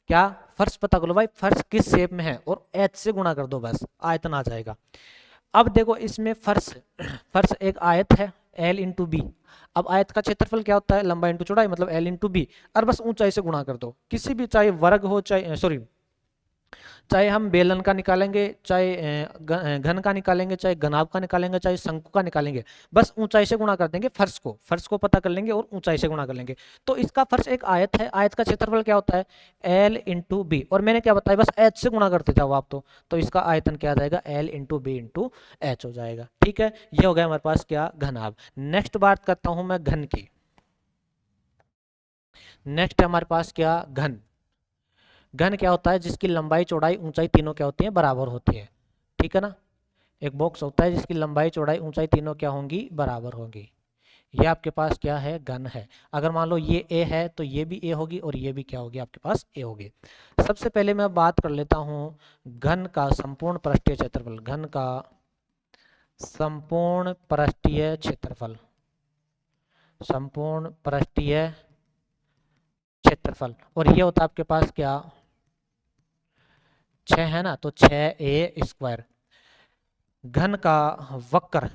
क्या, फर्श पता कर लो भाई, फर्श किस शेप में है, और h से गुणा कर दो, बस आयतन आ जाएगा। अब देखो इसमें फर्श, फर्श एक आयत है l इंटू बी। अब आयत का क्षेत्रफल क्या होता है, लंबाई इंटू चौड़ाई मतलब l इंटू बी, और बस ऊंचाई से गुणा कर दो। किसी भी, चाहे वर्ग हो, चाहे सॉरी, चाहे हम बेलन का निकालेंगे, चाहे घन का निकालेंगे, चाहे घनाभ का निकालेंगे, चाहे शंकु का निकालेंगे, बस ऊंचाई से गुणा कर देंगे फर्श को, फर्श को पता कर लेंगे और ऊंचाई से गुणा कर लेंगे। तो इसका फर्श एक आयत है, आयत का क्षेत्रफल क्या होता है, एल इंटू बी, और मैंने क्या बताया, बस एच से गुणा करते जाओ आप, तो इसका आयतन क्या आ जाएगा, L into B into H हो जाएगा। ठीक है, ये हो गया हमारे पास क्या, घनाभ। नेक्स्ट बात करता हूं मैं घन की। नेक्स्ट है हमारे पास क्या, घन। घन क्या होता है, जिसकी लंबाई चौड़ाई ऊंचाई तीनों क्या होती है, बराबर होती है। ठीक है ना, एक बॉक्स होता है जिसकी लंबाई चौड़ाई ऊंचाई तीनों क्या होंगी, बराबर होंगी। ये आपके पास क्या है, घन है। अगर मान लो ये ए है तो ये भी ए होगी, और ये भी क्या होगी आपके पास, ए होगी। सबसे पहले मैं बात कर लेता हूं घन का संपूर्ण पृष्ठीय क्षेत्रफल, घन का संपूर्ण पृष्ठीय क्षेत्रफल, संपूर्ण पृष्ठीय क्षेत्रफल, और ये होता है आपके पास क्या, 6 है ना, तो 6a²। घन का वक्र,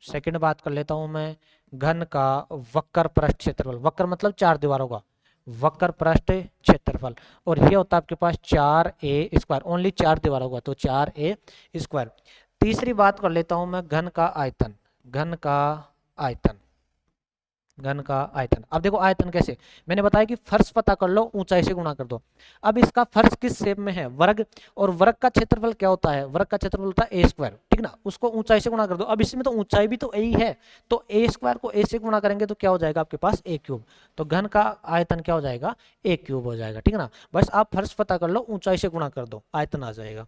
सेकंड बात कर लेता हूं मैं, घन का वक्र पृष्ठ क्षेत्रफल, वक्र मतलब चार दीवारों का, वक्र पृष्ठ क्षेत्रफल, और ये होता है आपके पास 4a², ओनली चार दीवारों का, तो 4a²। तीसरी बात कर लेता हूं मैं घन का आयतन, घन का आयतन, घन का आयतन। अब देखो आयतन कैसे, मैंने बताया कि फर्श पता कर लो, ऊंचाई से गुणा कर दो। अब इसका फर्श किस शेप में है, वर्ग, और वर्ग का क्षेत्रफल क्या होता है, वर्ग का क्षेत्रफल होता है a²। ठीक ना, उसको ऊंचाई से गुणा कर दो। अब इसमें तो ऊंचाई भी तो a ही है, तो a² को a से गुणा करेंगे तो क्या हो जाएगा आपके पास, a³। तो घन का आयतन क्या हो जाएगा, a³ हो जाएगा। ठीक है ना, बस आप फर्श पता कर लो, ऊंचाई से गुणा कर दो, आयतन आ जाएगा।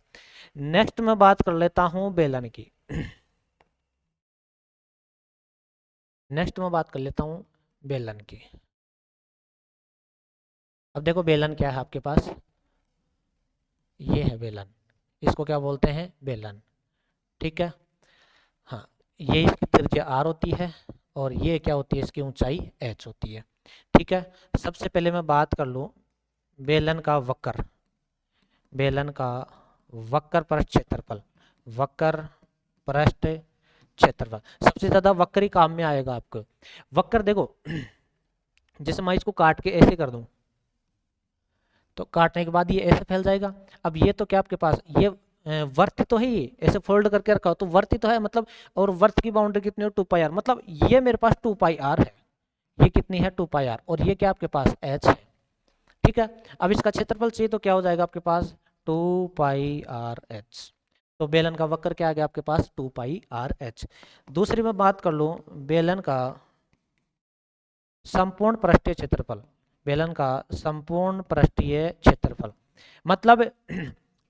नेक्स्ट मैं बात कर लेता हूं बेलन की। नेक्स्ट मैं बात कर लेता हूं बेलन की। अब देखो बेलन क्या है आपके पास, ये है बेलन, इसको क्या बोलते हैं, बेलन। ठीक है, हाँ, ये इसकी त्रिज्या r होती है, और ये क्या होती है, इसकी ऊंचाई h होती है। ठीक है, सबसे पहले मैं बात कर लूं बेलन का वक्र, बेलन का वक्र पृष्ठ क्षेत्रफल, वक्र पृष्ठ क्षेत्रफल, सबसे ज्यादा वक्र ही काम में आएगा आपको। वक्र देखो, जैसे मैं इसको काट के ऐसे कर दूं, तो काटने के बाद ये ऐसे फैल जाएगा। अब ये तो क्या आपके पास ये वर्थ तो है, ये ऐसे फोल्ड करके रखा हो तो वर्थ ही तो है मतलब। और वर्थ की बाउंड्री कितनी हो 2 पाई आर, मतलब ये मेरे पास 2 पाई आर है। ये कितनी है 2 पाई आर, और ये क्या आपके पास एच है। ठीक है, अब इसका क्षेत्रफल चाहिए तो क्या हो जाएगा आपके पास 2 पाई आर एच। तो बेलन का वक्र क्या आ गया आपके पास 2 पाई आर एच। दूसरी में बात कर लूं बेलन का संपूर्ण पृष्ठीय क्षेत्रफल। बेलन का संपूर्ण पृष्ठीय क्षेत्रफल मतलब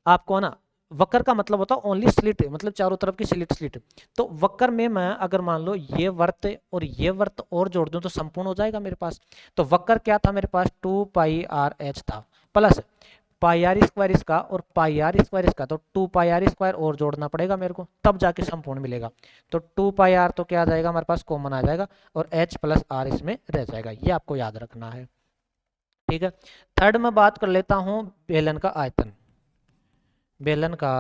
आपको ना, वक्र का मतलब होता है ओनली स्लिट, मतलब चारों तरफ की स्लिट स्लिट। तो वक्र में मैं अगर मान लो ये वर्त और ये वर्त और जोड़ दूं तो संपूर्ण हो जाएगा मेरे पास। तो वक्र क्या था मेरे पास 2 पाई आर एच था, प्लस पाई आर स्क्वायर इसका और पाई आर स्क्वायर इसका, तो 2 पाई आर स्क्वायर और जोड़ना पड़ेगा मेरे को, तब जाके संपूर्ण मिलेगा। तो 2 पाई आर तो क्या आ जाएगा हमारे पास कॉमन आ जाएगा, और एच प्लस आर इसमें रह जाएगा, ये आपको याद रखना है। ठीक है, थर्ड में बात कर लेता हूं बेलन का आयतन। बेलन का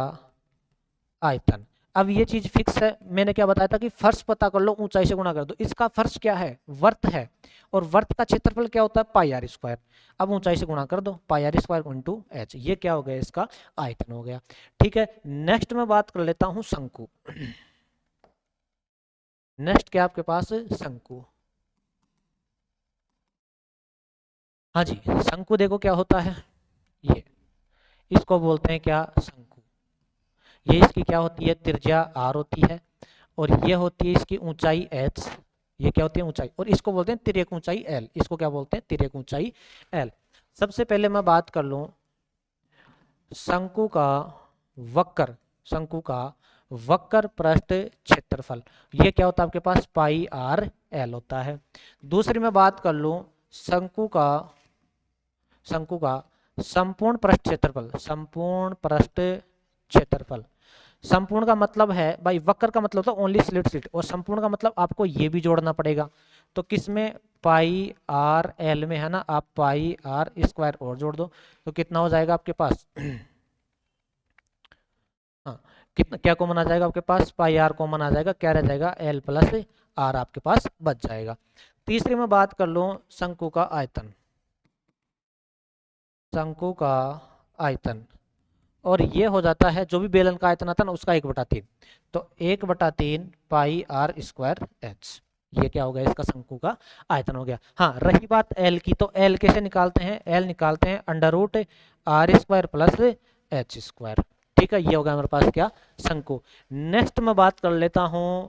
आयतन, अब ये चीज फिक्स है, मैंने क्या बताया था कि फर्श पता कर लो ऊंचाई से गुणा कर दो। इसका फर्श क्या है वर्त है, और वर्त का क्षेत्रफल क्या होता है पाई आर स्क्वायर। अब ऊंचाई से गुणा कर दो पाई आर स्क्वायर इंटू एच, ये क्या हो गया इसका आयतन हो गया। ठीक है, नेक्स्ट में बात कर लेता हूं शंकु। नेक्स्ट क्या आपके पास शंकु। हाँ जी, शंकु देखो क्या होता है, ये इसको बोलते हैं क्या शंकु। ये इसकी क्या होती है त्रिज्या आर होती है, और ये होती है इसकी ऊंचाई एच। ये क्या होती है ऊंचाई, और इसको बोलते हैं तिर्यक ऊंचाई एल। इसको क्या बोलते हैं तिर्यक ऊंचाई एल। सबसे पहले मैं बात कर लूं शंकु का वक्र। शंकु का वक्र पृष्ठ क्षेत्रफल, ये क्या होता है आपके पास पाई आर एल होता है। दूसरी मैं बात कर लूं शंकु का संपूर्ण पृष्ठ क्षेत्रफल। संपूर्ण पृष्ठ क्षेत्रफल, संपूर्ण का मतलब है भाई, वक्र का मतलब होता है ओनली स्लिट स्लिट, और संपूर्ण का मतलब आपको ये भी जोड़ना पड़ेगा। तो किसमें पाई आर एल में है ना, आप पाई आर स्क्वायर और जोड़ दो तो कितना हो जाएगा आपके पास हाँ, कितना क्या कॉमन आ जाएगा आपके पास पाई आर कॉमन आ जाएगा, क्या रह जाएगा एल प्लस आर आपके पास बच जाएगा। तीसरी में बात कर लो शंकु का आयतन। शंकु का आयतन, और ये हो जाता है जो भी बेलन का आयतन आता है ना उसका 1/3। तो 1/3 पाई आर स्क्वायर एच, ये क्या हो गया इसका शंकु का आयतन हो गया। हाँ, रही बात एल की, तो एल कैसे निकालते हैं, एल निकालते हैं under root R square plus H square. ठीक है, ये हो गया हमारे पास क्या शंकु। नेक्स्ट में बात कर लेता हूं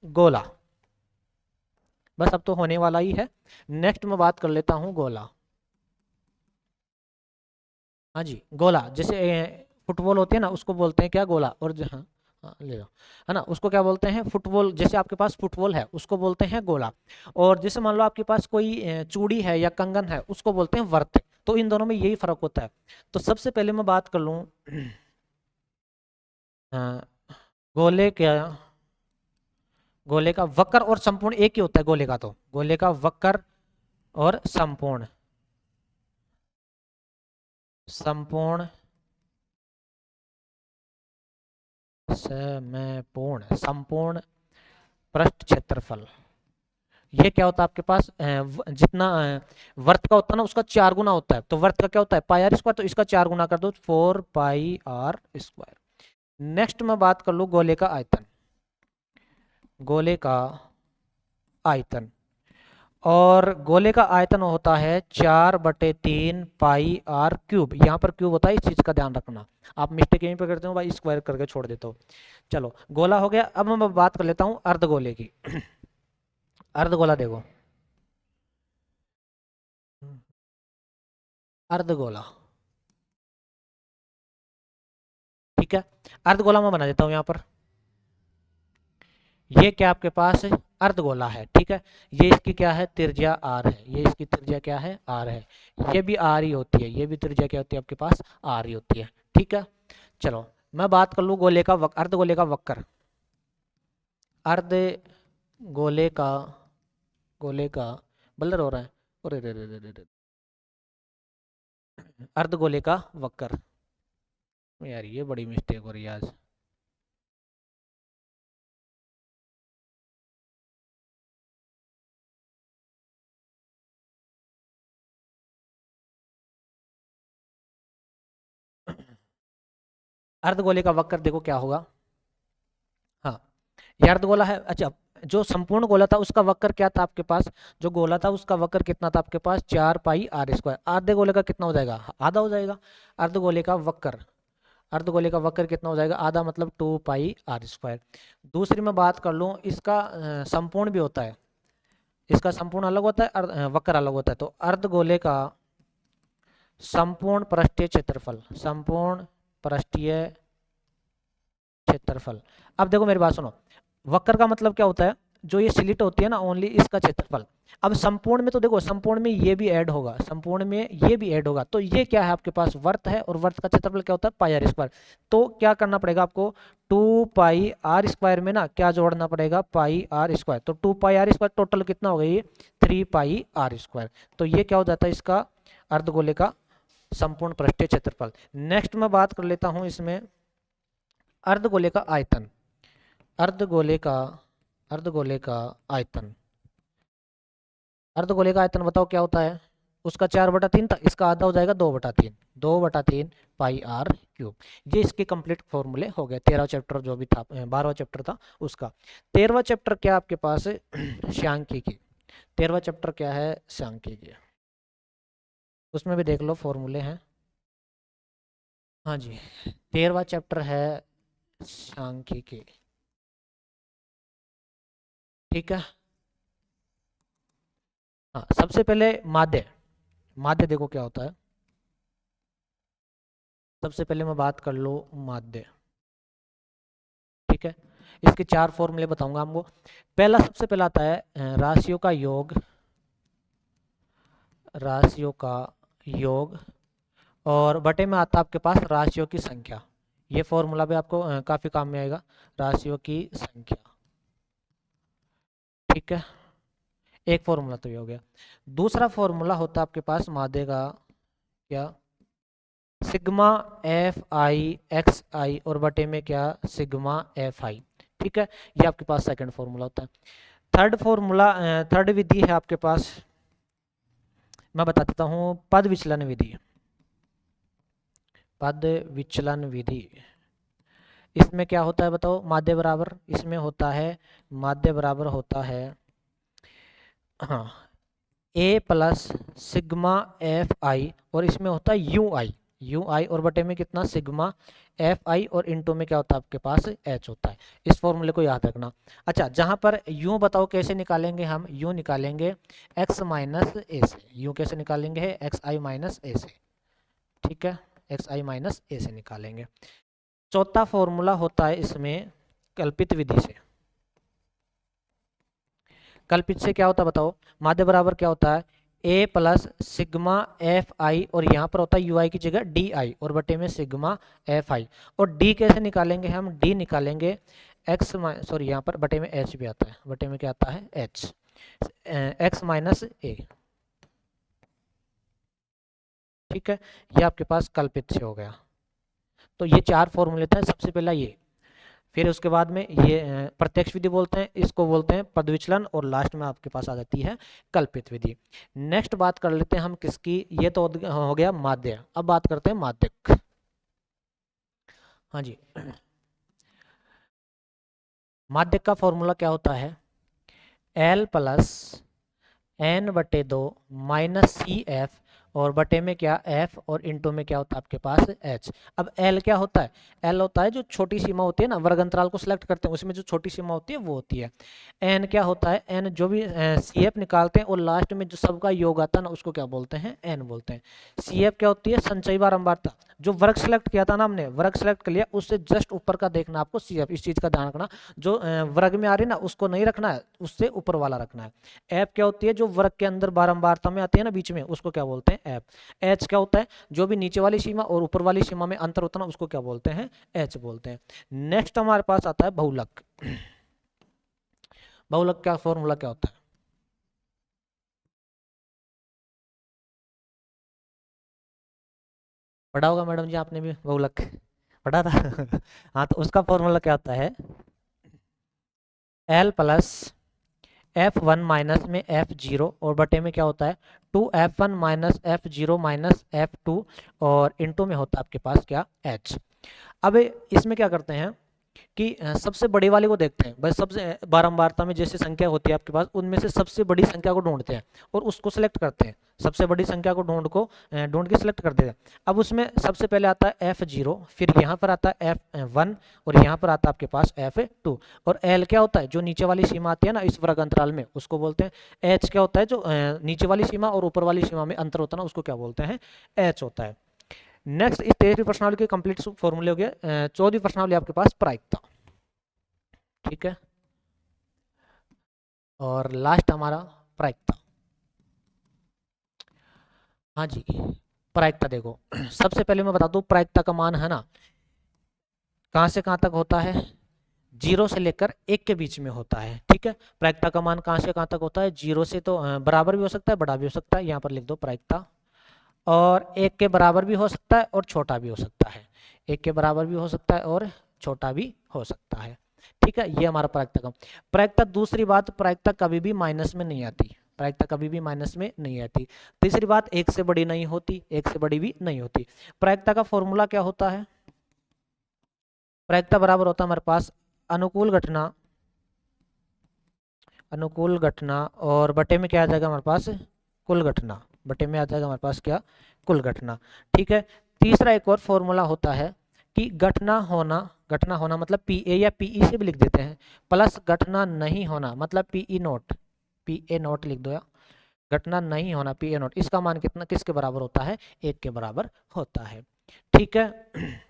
गोला। बस अब तो होने वाला ही है। नेक्स्ट में बात कर लेता हूं गोला। हाँ जी, गोला जैसे फुटबॉल होती है ना उसको बोलते हैं क्या गोला, और हाँ हाँ ले लो, है ना, उसको क्या बोलते हैं फुटबॉल। जैसे आपके पास फुटबॉल है उसको बोलते हैं गोला, और जैसे मान लो आपके पास कोई चूड़ी है या कंगन है उसको बोलते हैं वर्त। तो इन दोनों में यही फर्क होता है। तो सबसे पहले मैं बात कर लूँ अ, गोले क्या, गोले का वक्र और संपूर्ण एक ही होता है गोले का, तो गोले का वक्र और संपूर्ण, संपूर्ण समपूर्ण, संपूर्ण पृष्ठ क्षेत्रफल, ये क्या होता है आपके पास जितना वर्त का होता है ना उसका 4 गुना होता है। तो वर्त का क्या होता है पाई आर स्क्वायर, तो इसका 4 गुना कर दो 4 पाई आर स्क्वायर। नेक्स्ट मैं बात कर लूं गोले का आयतन। गोले का आयतन, और गोले का आयतन होता है 4/3 पाई आर क्यूब। यहाँ पर क्यूब होता है, इस चीज का ध्यान रखना। आप मिस्टेक यहीं पर करते हो भाई, स्क्वायर करके छोड़ देते हो। चलो गोला हो गया, अब मैं बात कर लेता हूँ अर्धगोले की। अर्धगोला देखो, अर्धगोला, ठीक है, अर्धगोला मैं बना देता हूं यहां पर। ये क्या आपके पास है अर्धगोला है, ठीक है। ये इसकी क्या है त्रिज्या आर है, ये इसकी त्रिज्या क्या है आर है। ये भी आर ही होती है, ये भी त्रिज्या क्या होती है आपके पास आर ही होती है, ठीक है। चलो मैं बात कर लूं गोले का अर्धगोले का वक्र। अर्ध गोले का, गोले का बलर हो रहा है, अरे रे रे रे रे रे। अर्धगोले का वक्र, यार ये बड़ी मिस्टेक हो रही है आज। अर्धगोले का वक्र देखो क्या होगा। हाँ, ये अर्धगोला है। अच्छा, जो संपूर्ण गोला था उसका वक्र क्या था आपके पास, जो गोला था उसका वक्र कितना था आपके पास, 4 पाई r²। आधे गोले का कितना हो जाएगा, आधा हो जाएगा। अर्धगोले का वक्र, अर्धगोले का वक्र कितना हो जाएगा, आधा, मतलब 2 पाई r²। दूसरी मैं बात कर लूँ, इसका संपूर्ण भी होता है, इसका संपूर्ण अलग होता है, वक्र अलग होता है। तो अर्धगोले का संपूर्ण पृष्ठीय क्षेत्रफल, संपूर्ण पृष्ठीय क्षेत्रफल। अब देखो मेरी बात सुनो, वक्र का मतलब क्या होता है, जो ये स्लिट होती है ना ओनली इसका क्षेत्रफल। अब संपूर्ण में तो देखो, संपूर्ण में ये भी ऐड होगा, संपूर्ण में ये भी ऐड होगा, तो ये क्या है आपके पास, वर्त है, और वर्त का क्षेत्रफल क्या होता है, πr²। तो क्या करना पड़ेगा आपको, 2 पाई r² में ना क्या जोड़ना पड़ेगा, πr²। तो 2 पाई r² टोटल कितना हो गया ये, 3 पाई r²। तो ये क्या हो जाता है इसका अर्धगोले का संपूर्ण पृष्ठीय क्षेत्रफल। नेक्स्ट मैं बात कर लेता हूं इसमें अर्धगोले का आयतन। अर्धगोले का, अर्धगोले का आयतन, अर्धगोले का आयतन बताओ क्या होता है, उसका 4/3 था, इसका आधा हो जाएगा 2/3, 2/3 πr³। ये इसके कंप्लीट फॉर्मूले हो गए। 13वां चैप्टर जो भी था, 12वां चैप्टर था उसका। 13वां चैप्टर क्या आपके पास है, सांख्यिकी। 13वां चैप्टर क्या है, सांख्यिकी। उसमें भी देख लो फॉर्मूले हैं। हाँ जी, 13वां चैप्टर है सांख्यिकी, ठीक है। हाँ, सबसे पहले माध्य, माध्य देखो क्या होता है। सबसे पहले मैं बात कर लो माध्य, ठीक है। इसके 4 फॉर्मूले बताऊंगा हमको। पहला, सबसे पहला आता है राशियों का योग, राशियों का योग, और बटे में आता है आपके पास राशियों की संख्या। ये फॉर्मूला भी आपको काफी काम में आएगा, राशियों की संख्या, ठीक है। एक फॉर्मूला तो ये हो गया। दूसरा फॉर्मूला होता है आपके पास माध्य का, क्या, सिग्मा FI और बटे में क्या, सिग्मा FI, ठीक है। ये आपके पास सेकंड फॉर्मूला होता है। थर्ड फॉर्मूला, थर्ड विधि है आपके पास, मैं बता देता हूँ, पद विचलन विधि। पद विचलन विधि, इसमें क्या होता है बताओ, माध्य बराबर, इसमें होता है माध्य बराबर होता है, हाँ, A+σFI, और इसमें होता है UI और बटे में कितना, सिग्मा FI, और इनटू में क्या होता है आपके पास, H होता है। इस फॉर्मूले को याद रखना। अच्छा, जहां पर U बताओ कैसे निकालेंगे हम, U निकालेंगे x माइनस ए से। U कैसे निकालेंगे, xi माइनस ए से, ठीक है, xi माइनस ए से निकालेंगे। चौथा फॉर्मूला होता है इसमें कल्पित विधि से। कल्पित से क्या होता है बताओ, माध्य बराबर क्या होता है, A+σFI, और यहाँ पर होता है UI की जगह DI, और बटे में सिग्मा FI। और D कैसे निकालेंगे हम, D निकालेंगे सॉरी यहाँ पर बटे में H भी आता है, बटे में क्या आता है, H, x माइनस ए, ठीक है। ये आपके पास कल्पित से हो गया। तो ये 4 फॉर्मूले थे, सबसे पहला ये, फिर उसके बाद में ये प्रत्यक्ष विधि बोलते हैं, इसको बोलते हैं पद विचलन, और लास्ट में आपके पास आ जाती है कल्पित विधि। नेक्स्ट बात कर लेते हैं हम किसकी, ये तो हो गया माध्य। अब बात करते हैं माध्यक। हाँ जी, माध्यक का फॉर्मूला क्या होता है, L+N/2 माइनस CF, और बटे में क्या F, और इनटू में क्या होता है आपके पास H। अब L क्या होता है, L होता है जो छोटी सीमा होती है ना, वर्ग अंतराल को सिलेक्ट करते हैं उसमें जो छोटी सीमा होती है वो होती है। N क्या होता है, N जो भी CF निकालते हैं और लास्ट में जो सबका योग आता है ना उसको क्या बोलते हैं, N बोलते हैं। CF क्या होती है, संचयी बारंबारता। जो वर्ग सेलेक्ट किया था ना हमने, वर्ग सेलेक्ट कर लिया, उससे जस्ट ऊपर का देखना आपको CF, इस चीज का ध्यान रखना। जो वर्ग में आ रही है ना उसको नहीं रखना है, उससे ऊपर वाला रखना है। F क्या होती है, जो वर्ग के अंदर बारंबारता में आती है ना बीच में, उसको क्या बोलते हैं, F। H क्या होता है, जो भी नीचे वाली सीमा और ऊपर वाली सीमा में अंतर होता है ना उसको क्या बोलते हैं, H बोलते हैं। नेक्स्ट हमारे पास आता है बहुलक। बहुलक का फॉर्मूला क्या होता है, पढ़ा होगा मैडम जी आपने भी, बहुलक पढ़ा था। हाँ, तो उसका फॉर्मूला क्या होता है, L+F1 माइनस में F0, और बटे में क्या होता है 2F1 minus F0 minus F2, और इनटू में होता है आपके पास क्या, H। अब इसमें क्या करते हैं कि सबसे बड़ी वाले को देखते हैं, बस सबसे बारंबारता में जैसे संख्या होती है आपके पास, उनमें से सबसे बड़ी संख्या को ढूंढते हैं और उसको सिलेक्ट करते हैं। सबसे बड़ी संख्या को ढूंढ के सिलेक्ट कर देते हैं। अब उसमें सबसे पहले आता है F0, फिर यहाँ पर आता है F1 और यहाँ पर आता है आपके पास F2। और L क्या होता है, जो नीचे वाली सीमा आती है ना इस वर्ग अंतराल में, उसको बोलते हैं H। क्या होता है, जो नीचे वाली सीमा और ऊपर वाली सीमा में अंतर होता है ना, उसको क्या बोलते हैं, H होता है। नेक्स्ट, इस 13वीं प्रश्नावली के कंप्लीट फॉर्मूले हो गया। 14वीं प्रश्नावली आपके पास प्रायिकता, ठीक है, और लास्ट हमारा प्रायिकता। हाँ जी, प्रायिकता देखो सबसे पहले मैं बता दूं, प्रायिकता का मान है ना कहाँ से कहाँ तक होता है, 0 से लेकर 1 के बीच में होता है, ठीक है। प्रायिकता का मान कहाँ से कहाँ तक होता है, 0 से तो बराबर भी हो सकता है, बड़ा भी हो सकता है, यहाँ पर लिख दो प्रायिकता। और 1 के बराबर भी हो सकता है और छोटा भी हो सकता है, 1 के बराबर भी हो सकता है और छोटा भी हो सकता है, ठीक है। ये हमारा प्रायिकता का। प्रायिकता, दूसरी बात, प्रायिकता कभी भी माइनस में नहीं आती, प्रायिकता कभी भी माइनस में नहीं आती। तीसरी बात, 1 से बड़ी नहीं होती, 1 से बड़ी भी नहीं होती। प्रायिकता का फॉर्मूला क्या होता है, प्रायिकता बराबर होता है हमारे पास अनुकूल घटना और बटे में क्या आ जाएगा हमारे पास, कुल घटना, बटे में आ जाएगा हमारे पास क्या, कुल घटना, ठीक है। तीसरा एक और फॉर्मूला होता है कि घटना होना मतलब पीए या पीई से भी लिख देते हैं, प्लस घटना नहीं होना मतलब पीए नोट लिख दो, या घटना नहीं होना पीए नोट, इसका मान कितना, किसके बराबर होता है, 1 के बराबर होता है, ठीक है।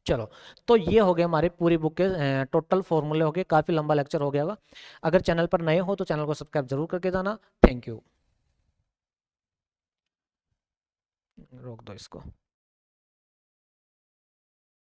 चलो, तो ये हो गए हमारे पूरी बुक के टोटल फॉर्मूले हो गए, काफी लंबा लेक्चर हो गया होगा। अगर चैनल पर नए हो तो चैनल को सब्सक्राइब जरूर करके जाना। Thank you. रोक दो इसको।